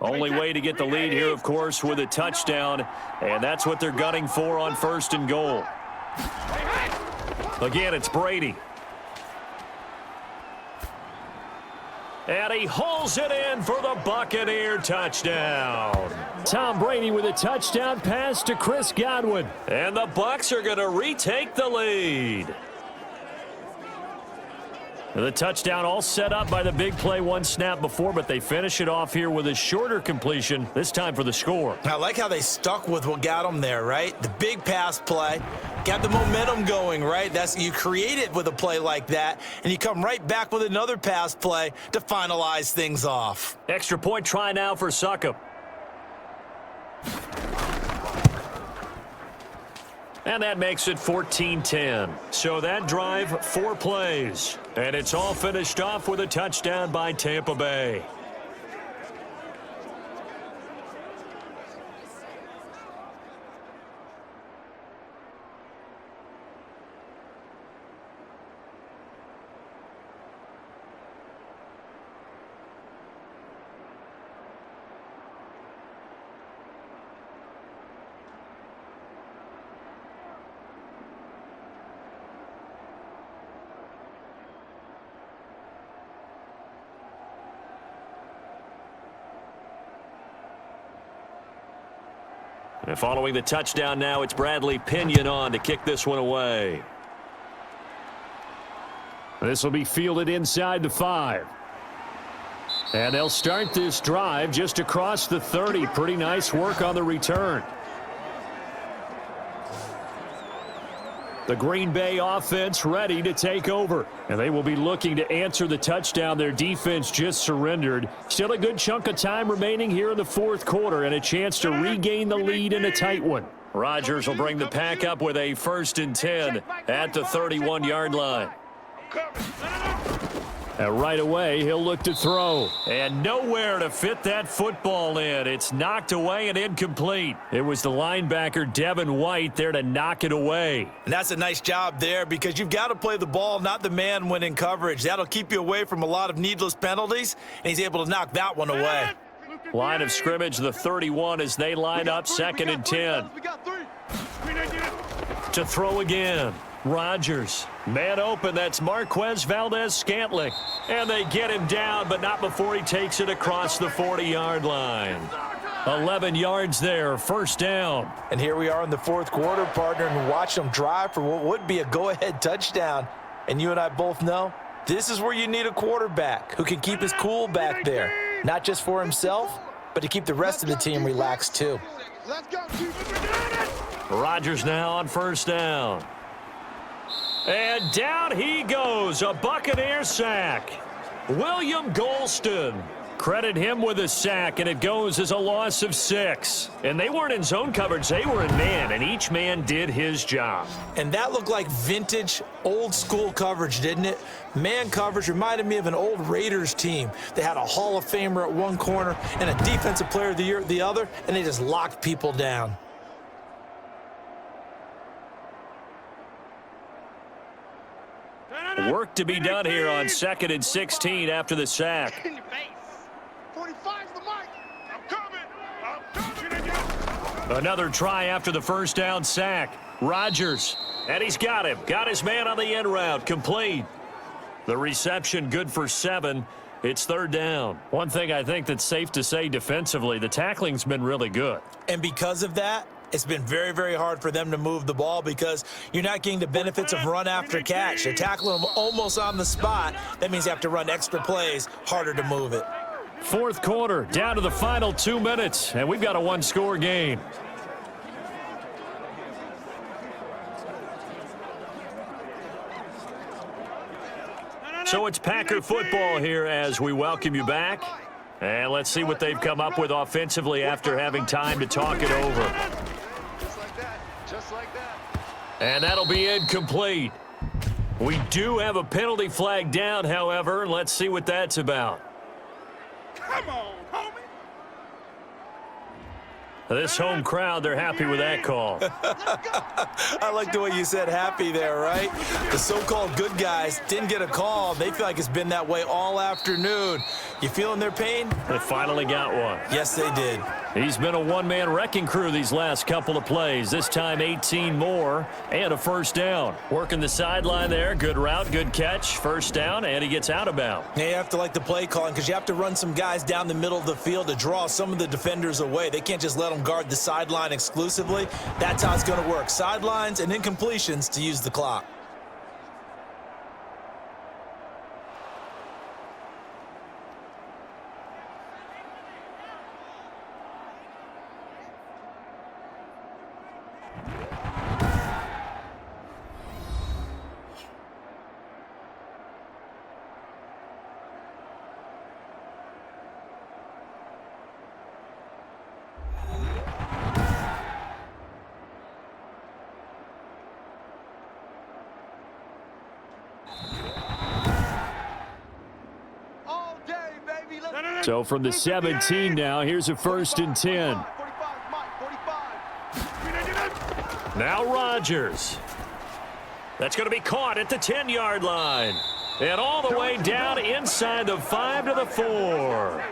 B: Only way to get the lead here, of course, with a touchdown, and that's what they're gunning for on 1st and goal. Again, it's Brady. And he hauls it in for the Buccaneer touchdown. Tom Brady with a touchdown pass to Chris Godwin. And the Bucs are going to retake the lead. The touchdown all set up by the big play one snap before, but they finish it off here with a shorter completion, this time for the score.
C: I like how they stuck with what got them there, right? The big pass play, got the momentum going, right? You create it with a play like that, and you come right back with another pass play to finalize things off.
B: Extra point try now for Succop. And that makes it 14-10. So that drive, 4 plays. And it's all finished off with a touchdown by Tampa Bay. And following the touchdown now, it's Bradley Pinion on to kick this one away. This will be fielded inside the 5. And they'll start this drive just across the 30. Pretty nice work on the return.
E: The Green Bay offense ready to take over. And they will be looking to answer the touchdown their defense just surrendered. Still a good chunk of time remaining here in the fourth quarter and a chance to regain the lead in a tight one. Rodgers will bring the pack up with a 1st and 10 at the 31-yard line. And right away, he'll look to throw. And nowhere to fit that football in. It's knocked away and incomplete. It was the linebacker, Devin White, there to knock it away.
C: And that's a nice job there because you've got to play the ball, not the man when in coverage. That'll keep you away from a lot of needless penalties, and he's able to knock that one away.
B: Line of scrimmage, the 31 as they line up 2nd and 10. To throw again. Rodgers. Man open, that's Marquez Valdez-Scantling. And they get him down, but not before he takes it across the 40-yard line. 11 yards there, 1st down.
C: And here we are in the fourth quarter, partner, and watch them drive for what would be a go-ahead touchdown. And you and I both know this is where you need a quarterback who can keep his cool back there. Not just for himself, but to keep the rest of the team relaxed too.
B: Rodgers now on 1st down. And down he goes, a Buccaneer sack. William Golston. Credit him with a sack, and it goes as a loss of 6. And they weren't in zone coverage, they were in man, and each man did his job.
C: And that looked like vintage, old-school coverage, didn't it? Man coverage reminded me of an old Raiders team. They had a Hall of Famer at one corner and a Defensive Player of the Year at the other, and they just locked people down.
B: Work to be done here on 2nd and 16 after the sack.
D: 45's the mic. I'm coming.
B: Another try after the 1st down sack. Rodgers, and he's got him. Got his man on the end route, complete. The reception good for 7. It's 3rd down. One thing I think that's safe to say defensively, the tackling's been really good.
C: And because of that, it's been very, very hard for them to move the ball because you're not getting the benefits of run after catch. They're tackling them almost on the spot. That means you have to run extra plays, harder to move it.
B: 4th quarter, down to the final 2 minutes, and we've got a 1-score game. So it's Packer football here as we welcome you back. And let's see what they've come up with offensively after having time to talk it over.
D: Just like that.
B: And that'll be incomplete. We do have a penalty flag down, however. Let's see what that's about.
D: Come on, homie.
B: This home crowd, they're happy with that call.
C: I like the way you said happy there, right? The so-called good guys didn't get a call. They feel like it's been that way all afternoon. You feeling their pain?
B: They finally got one.
C: Yes, they did.
B: He's been a one-man wrecking crew these last couple of plays. This time 18 more and a 1st down. Working the sideline there. Good route, good catch. 1st down, and he gets out of bounds.
C: Yeah, you have to like the play calling because you have to run some guys down the middle of the field to draw some of the defenders away. They can't just let them guard the sideline exclusively. That's how it's going to work. Sidelines and incompletions to use the clock.
E: So from the 17 now, here's a 1st and 10.
B: Now Rodgers. That's going to be caught at the 10-yard line. And all the way down inside the 5 to the 4.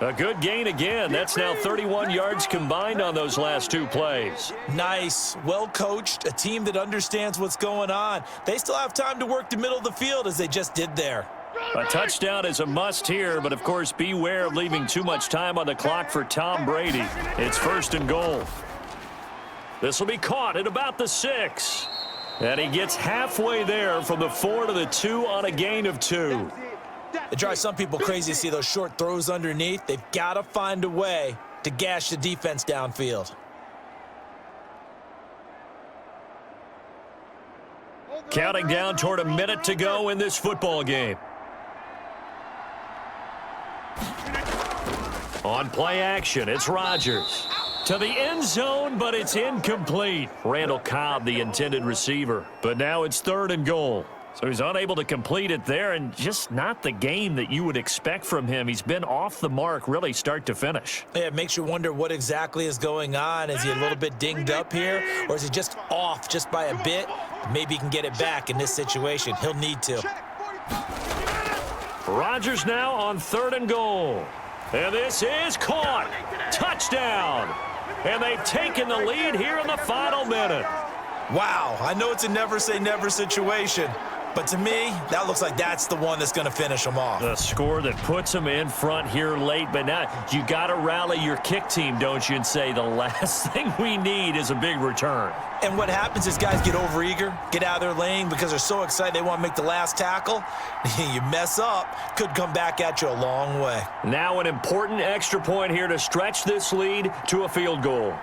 B: A good gain again. That's now 31 yards combined on those last 2 plays.
C: Nice, well coached, a team that understands what's going on. They still have time to work the middle of the field as they just did there.
B: A touchdown is a must here, but of course beware of leaving too much time on the clock for Tom Brady. It's 1st and goal. This will be caught at about the 6. And he gets halfway there from the 4 to the 2 on a gain of 2.
C: It drives some people crazy to see those short throws underneath. They've got to find a way to gash the defense downfield.
B: Counting down toward a minute to go in this football game. On play action, it's Rodgers. To the end zone, but it's incomplete. Randall Cobb, the intended receiver. But now it's 3rd and goal. So he's unable to complete it there, and just not the game that you would expect from him. He's been off the mark really start to finish.
C: Yeah, it makes you wonder what exactly is going on. Is he a little bit dinged up here, or is he just off just by a bit? Maybe he can get it back in this situation. He'll need to.
B: Rodgers now on 3rd and goal. And this is caught. Touchdown. And they've taken the lead here in the final minute.
C: Wow, I know it's a never say never situation, but to me, that looks like that's the one that's going to finish them off.
B: The score that puts them in front here late, but now you got to rally your kick team, don't you, and say the last thing we need is a big return.
C: And what happens is guys get overeager, get out of their lane because they're so excited they want to make the last tackle. You mess up, could come back at you a long way.
B: Now an important extra point here to stretch this lead to a field goal.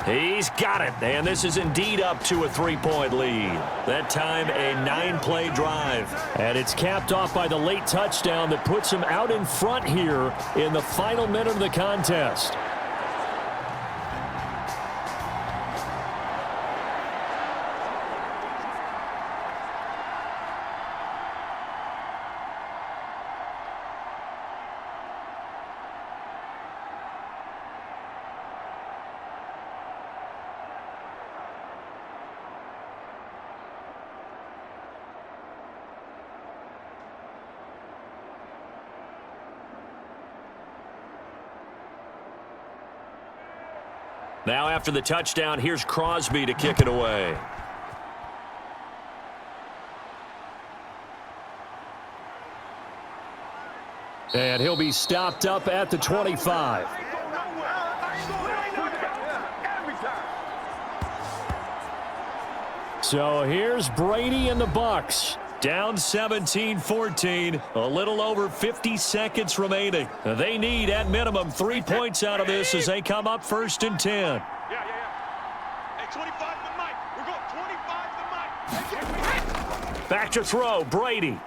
B: He's got it, and this is indeed up to a 3-point lead. That time, a 9-play drive. And it's capped off by the late touchdown that puts him out in front here in the final minute of the contest. Now after the touchdown, here's Crosby to kick it away. And he'll be stopped up at the 25. So here's Brady and the Bucs. Down 17-14, a little over 50 seconds remaining. They need, at minimum, 3 points out of this as they come up 1st and 10.
D: Yeah. Hey, 25 to Mike. We're going 25 to Mike.
B: Back to throw, Brady.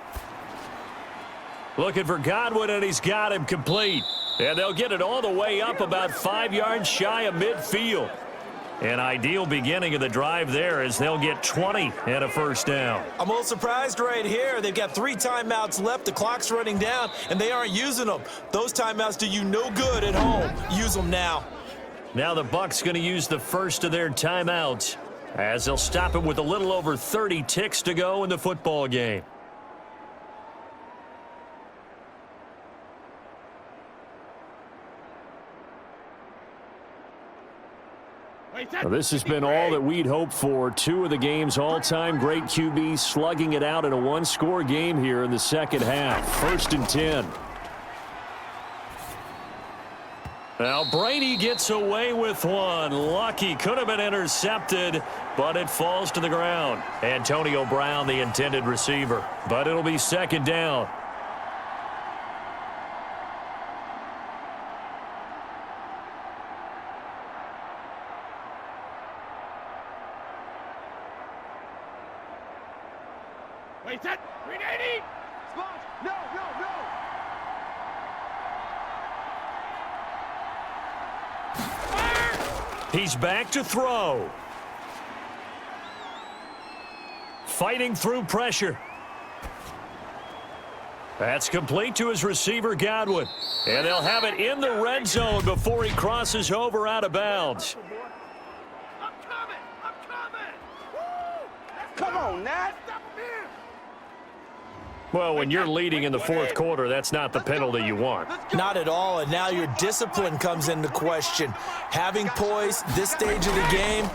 B: Looking for Godwin, and he's got him complete. And they'll get it all the way up about 5 yards shy of midfield. An ideal beginning of the drive there as they'll get 20 and a first down.
C: I'm a little surprised right here. They've got 3 timeouts left. The clock's running down, and they aren't using them. Those timeouts do you no good at home. Use them now.
B: Now the Bucs going to use the first of their timeouts as they'll stop it with a little over 30 ticks to go in the football game. Well, this has been all that we'd hoped for. 2 of the game's all-time great QBs slugging it out in a 1-score game here in the second half. 1st and 10. Now Brady gets away with one. Lucky, could have been intercepted, but it falls to the ground. Antonio Brown, the intended receiver, but it'll be 2nd down.
G: Wait, set. 380.
D: No.
B: He's back to throw. Fighting through pressure. That's complete to his receiver, Godwin. And they'll have it in the red zone before he crosses over out of bounds.
G: I'm coming. Woo!
D: Come on, Nat.
B: Well, when you're leading in the 4th quarter, that's not the penalty you want.
C: Not at all, and now your discipline comes into question. Having poise this stage of the game,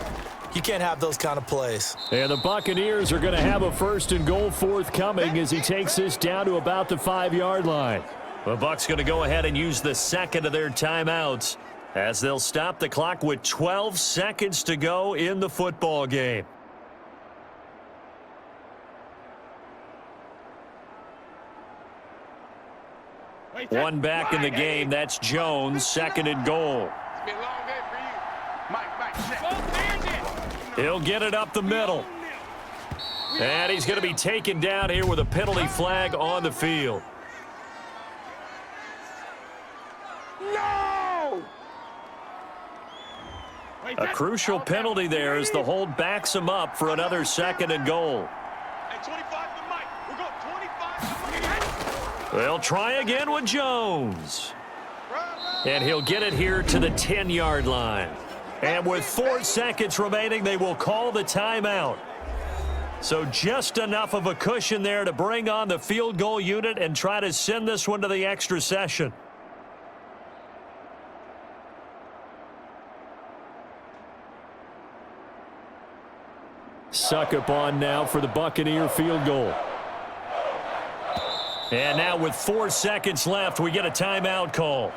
C: you can't have those kind of plays.
E: And the Buccaneers are going to have a 1st and goal forthcoming as he takes this down to about the 5-yard line.
B: The Bucs going to go ahead and use the 2nd of their timeouts as they'll stop the clock with 12 seconds to go in the football game. One back in the game. That's Jones, 2nd and goal.
G: It's been a long day for you. Mike, check.
B: He'll get it up the middle. And he's going to be taken down here with a penalty flag on the field.
D: No!
B: A crucial penalty there as the hold backs him up for another 2nd and goal.
D: At 25 to Mike. We're going 25 to Mike.
B: They'll try again with Jones. And he'll get it here to the 10-yard line. And with 4 seconds remaining, they will call the timeout. So just enough of a cushion there to bring on the field goal unit and try to send this one to the extra session. Succop on now for the Buccaneer field goal. And now with 4 seconds left, we get a timeout call.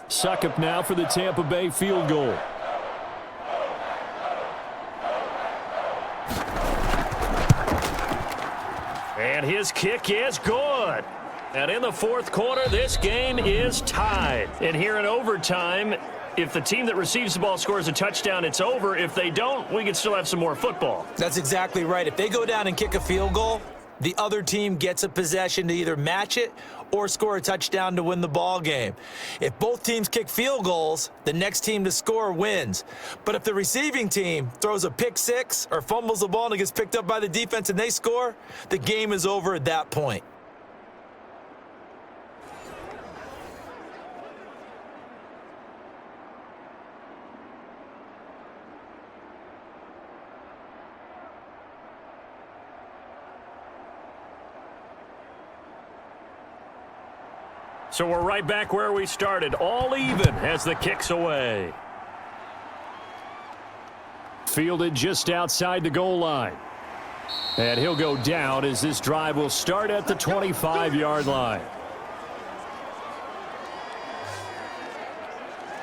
B: Succop now for the Tampa Bay field goal. And his kick is good. And in the 4th quarter, this game is tied. And here in overtime, if the team that receives the ball scores a touchdown, it's over. If they don't, we can still have some more football.
C: That's exactly right. If they go down and kick a field goal, the other team gets a possession to either match it or score a touchdown to win the ball game. If both teams kick field goals, the next team to score wins. But if the receiving team throws a pick six or fumbles the ball and it gets picked up by the defense and they score, the game is over at that point.
B: So we're right back where we started, all even as the kick's away. Fielded just outside the goal line. And he'll go down as this drive will start at the 25-yard line.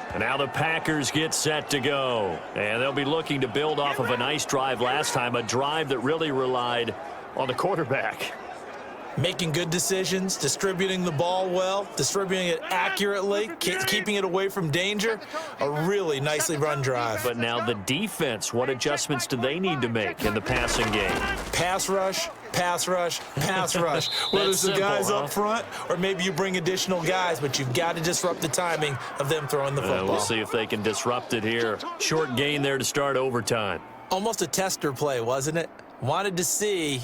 B: And now the Packers get set to go. And they'll be looking to build off of a nice drive last time, a drive that really relied on the quarterback.
C: Making good decisions, distributing the ball well, distributing it accurately, keeping it away from danger. A really nicely run drive.
B: But now the defense, what adjustments do they need to make in the passing game?
C: Pass rush, pass rush, pass rush. Whether it's the guys up front or maybe you bring additional guys, but you've got to disrupt the timing of them throwing the football.
B: We'll see if they can disrupt it here. Short gain there to start overtime.
C: Almost a tester play, wasn't it? Wanted to see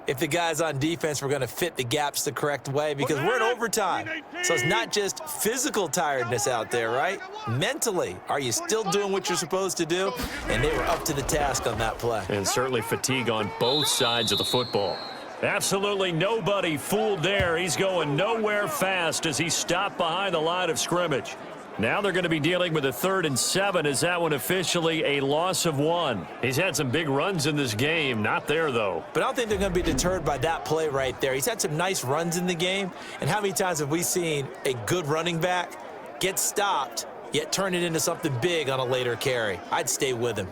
C: if the guys on defense were going to fit the gaps the correct way, because we're in overtime. So it's not just physical tiredness out there, right? Mentally, are you still doing what you're supposed to do? And they were up to the task on that play.
B: And certainly fatigue on both sides of the football. Absolutely nobody fooled there. He's going nowhere fast as he stopped behind the line of scrimmage. Now they're going to be dealing with a 3rd and 7 as that one officially a loss of 1. He's had some big runs in this game. Not there, though.
C: But I don't think they're going to be deterred by that play right there. He's had some nice runs in the game. And how many times have we seen a good running back get stopped, yet turn it into something big on a later carry? I'd stay with him.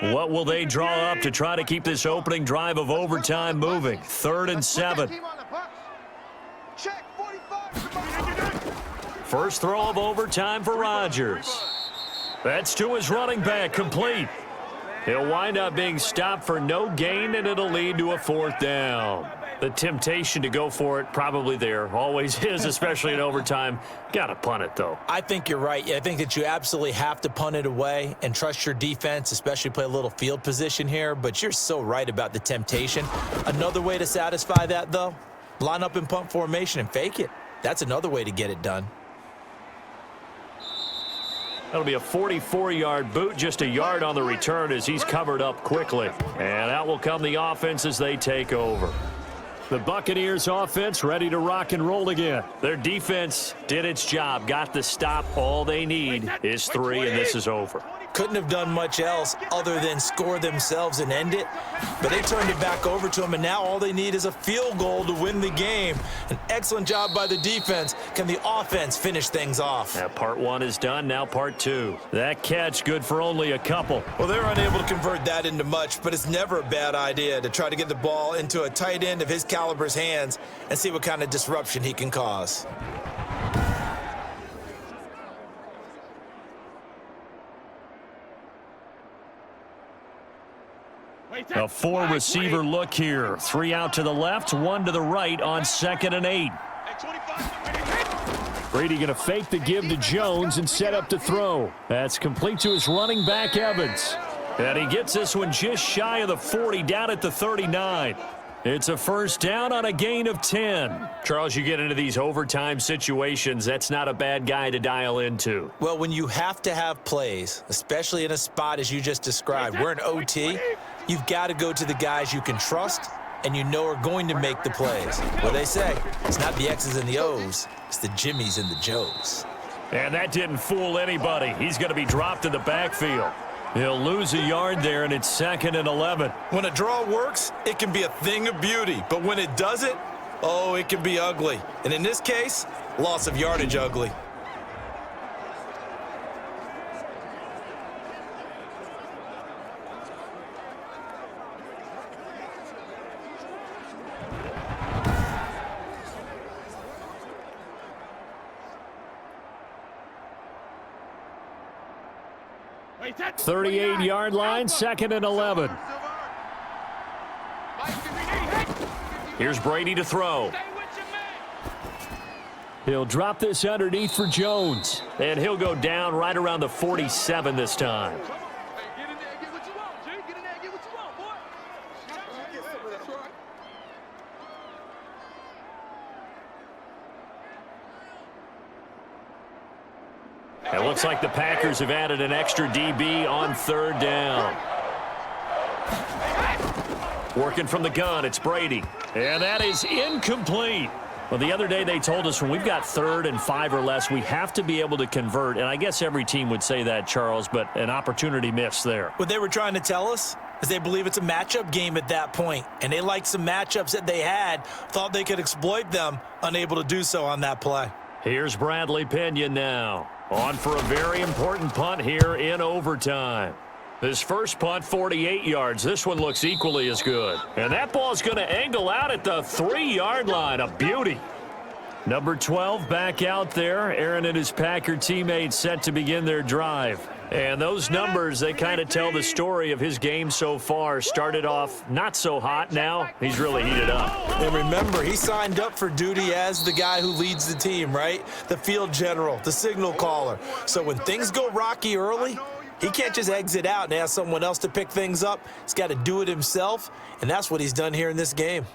B: What will they draw up to try to keep this opening drive of overtime moving? 3rd and 7. First throw of overtime for Rodgers. That's to his running back, complete. He'll wind up being stopped for no gain, and it'll lead to a 4th down. The temptation to go for it probably there. Always is, especially in overtime. Got to punt it, though.
C: I think you're right. I think that you absolutely have to punt it away and trust your defense, especially play a little field position here. But you're so right about the temptation. Another way to satisfy that, though, line up in punt formation and fake it. That's another way to get it done.
B: That'll be a 44-yard boot, just a yard on the return as he's covered up quickly. And out will come the offense as they take over. The Buccaneers offense ready to rock and roll again. Their defense did its job, got the stop. All they need is 3, and this is over.
C: Couldn't have done much else other than score themselves and end it. But they turned it back over to them, and now all they need is a field goal to win the game. An excellent job by the defense. Can the offense finish things off?
B: Now part 1 is done, now part 2. That catch good for only a couple.
C: Well, they're unable to convert that into much, but it's never a bad idea to try to get the ball into a tight end of his caliber's hands and see what kind of disruption he can cause.
B: A 4-receiver look here. 3 out to the left, 1 to the right on 2nd and 8. Brady going to fake the give to Jones and set up to throw. That's complete to his running back, Evans. And he gets this one just shy of the 40, down at the 39. It's a first down on a gain of 10. Charles, you get into these overtime situations, that's not a bad guy to dial into.
C: Well, when you have to have plays, especially in a spot as you just described, we're in OT, you've got to go to the guys you can trust and you know are going to make the plays. What they say, it's not the X's and the O's, it's the Jimmies and the Joes.
B: And that didn't fool anybody. He's going to be dropped in the backfield. He'll lose a yard there, and it's 2nd and 11.
C: When a draw works, it can be a thing of beauty. But when it doesn't, oh, it can be ugly. And in this case, loss of yardage ugly.
G: Wait, that's
B: 38-yard line, 2nd and 11. Here's Brady to throw.
G: Stay with your man.
B: He'll drop this underneath for Jones. And he'll go down right around the 47 this time.
G: Hey, get in there and get what you want, G. Get in there and get what you want, boy. That's right.
B: It looks like the Packers have added an extra DB on 3rd down. Working from the gun, it's Brady. And that is incomplete. Well, the other day they told us when we've got 3rd and 5 or less, we have to be able to convert. And I guess every team would say that, Charles, but an opportunity missed there.
C: What they were trying to tell us is they believe it's a matchup game at that point, and they liked some matchups that they had, thought they could exploit them, unable to do so on that play.
B: Here's Bradley Pinion now. On for a very important punt here in overtime. His first punt, 48 yards. This one looks equally as good. And that ball's going to angle out at the 3-yard line. A beauty. Number 12 back out there. Aaron and his Packer teammates set to begin their drive. And those numbers, they kind of tell the story of his game so far. Started off not so hot. Now he's really heated up.
C: And remember, he signed up for duty as the guy who leads the team, right? The field general, the signal caller. So when things go rocky early, he can't just exit out and ask someone else to pick things up. He's got to do it himself, and that's what he's done here in this game.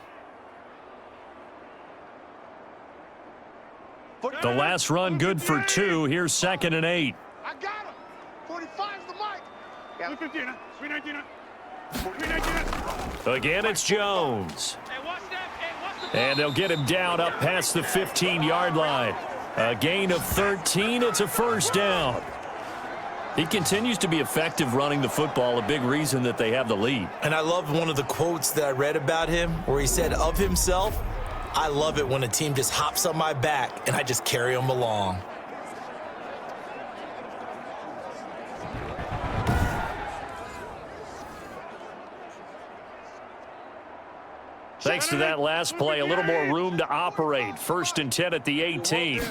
B: The last run good for 2. Here's 2nd and 8.
D: I got him. 45's the mic. Yeah. 319.
B: Again, it's Jones.
G: Hey, watch that. Hey, watch the
B: And they'll get him down up past the 15-yard line. A gain of 13. It's a first down. He continues to be effective running the football, a big reason that they have the lead.
C: And I love one of the quotes that I read about him where he said of himself, I love it when a team just hops on my back and I just carry them along.
B: Thanks to that last play, a little more room to operate. 1st and 10 at the 18.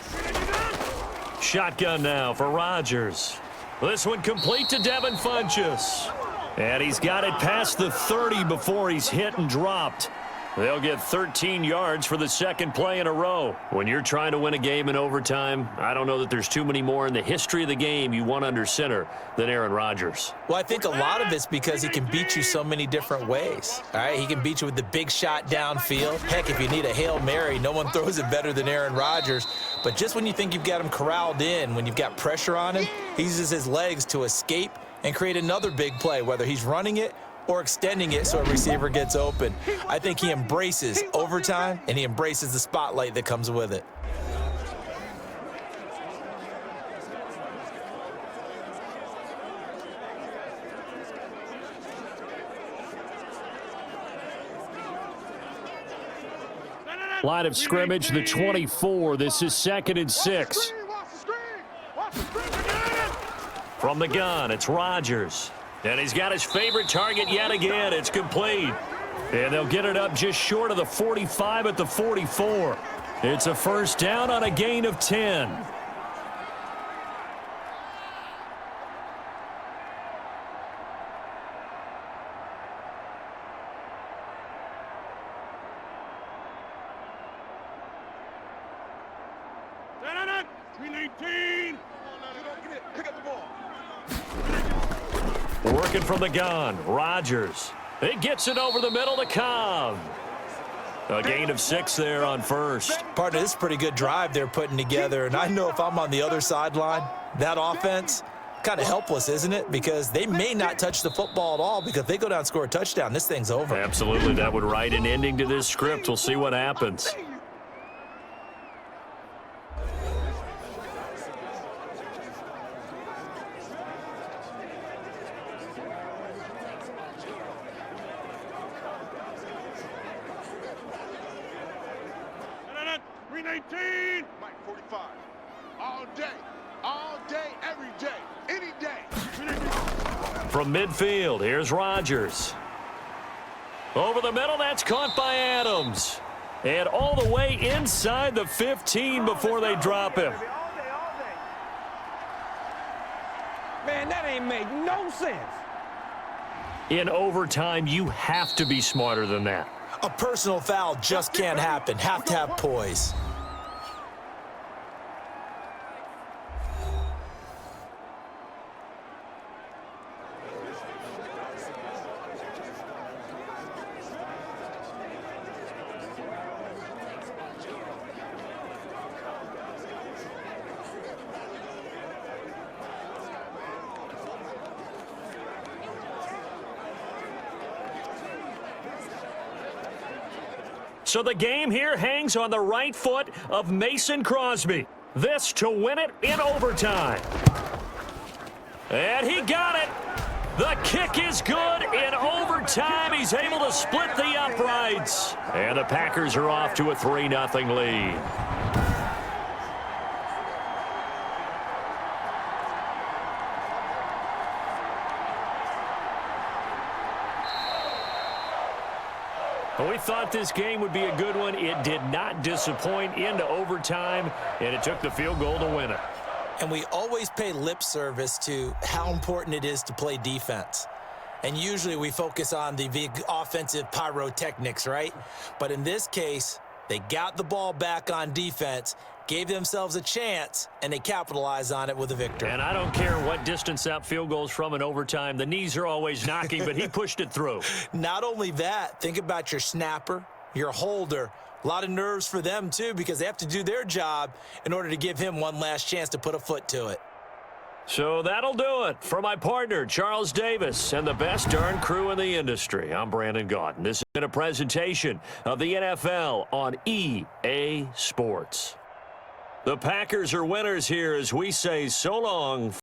B: Shotgun now for Rodgers. This one complete to Devin Funchess. And he's got it past the 30 before he's hit and dropped. They'll get 13 yards for the second play in a row. When you're trying to win a game in overtime, I don't know that there's too many more in the history of the game you want under center than Aaron Rodgers.
C: Well, I think a lot of it's because he can beat you so many different ways. All right, he can beat you with the big shot downfield. Heck, if you need a Hail Mary, no one throws it better than Aaron Rodgers. But just when you think you've got him corralled in, when you've got pressure on him, he uses his legs to escape and create another big play, whether he's running it or extending it so a receiver gets open. I think he embraces overtime, and he embraces the spotlight that comes with it.
E: Line of scrimmage, the 24. This is 2nd and 6.
B: From the gun, it's Rodgers. And he's got his favorite target yet again. It's complete.
E: And they'll get it up just short of the 45 at the 44. It's a first down on a gain of 10.
B: Working from the gun, Rodgers. It gets it over the middle to Cobb. A gain of 6 there on first.
C: Partner, this is a pretty good drive they're putting together, and I know if I'm on the other sideline, that offense, kind of helpless, isn't it? Because they may not touch the football at all, because if they go down and score a touchdown, this thing's over.
B: Absolutely, that would write an ending to this script. We'll see what happens.
D: Mike 45. All day, every day, any day.
B: From midfield, here's Rodgers. Over the middle, that's caught by Adams. And all the way inside the 15 before they drop him.
G: Man, that ain't make no sense.
B: In overtime, you have to be smarter than that.
C: A personal foul just can't happen. Have to have poise.
B: So the game here hangs on the right foot of Mason Crosby. This to win it in overtime. And he got it. The kick is good in overtime. He's able to split the uprights. And the Packers are off to a 3-0 lead. We thought this game would be a good one. It did not disappoint into overtime, and it took the field goal to win it.
C: And we always pay lip service to how important it is to play defense. And usually we focus on the big offensive pyrotechnics, right? But in this case, they got the ball back on defense, gave themselves a chance, and they capitalized on it with a victory.
B: And I don't care what distance that field goes from in overtime. The knees are always knocking, but he pushed it through.
C: Not only that, think about your snapper, your holder. A lot of nerves for them, too, because they have to do their job in order to give him one last chance to put a foot to it.
B: So that'll do it for my partner, Charles Davis, and the best darn crew in the industry. I'm Brandon Gaudin. This has been a presentation of the NFL on EA Sports. The Packers are winners here as we say so long.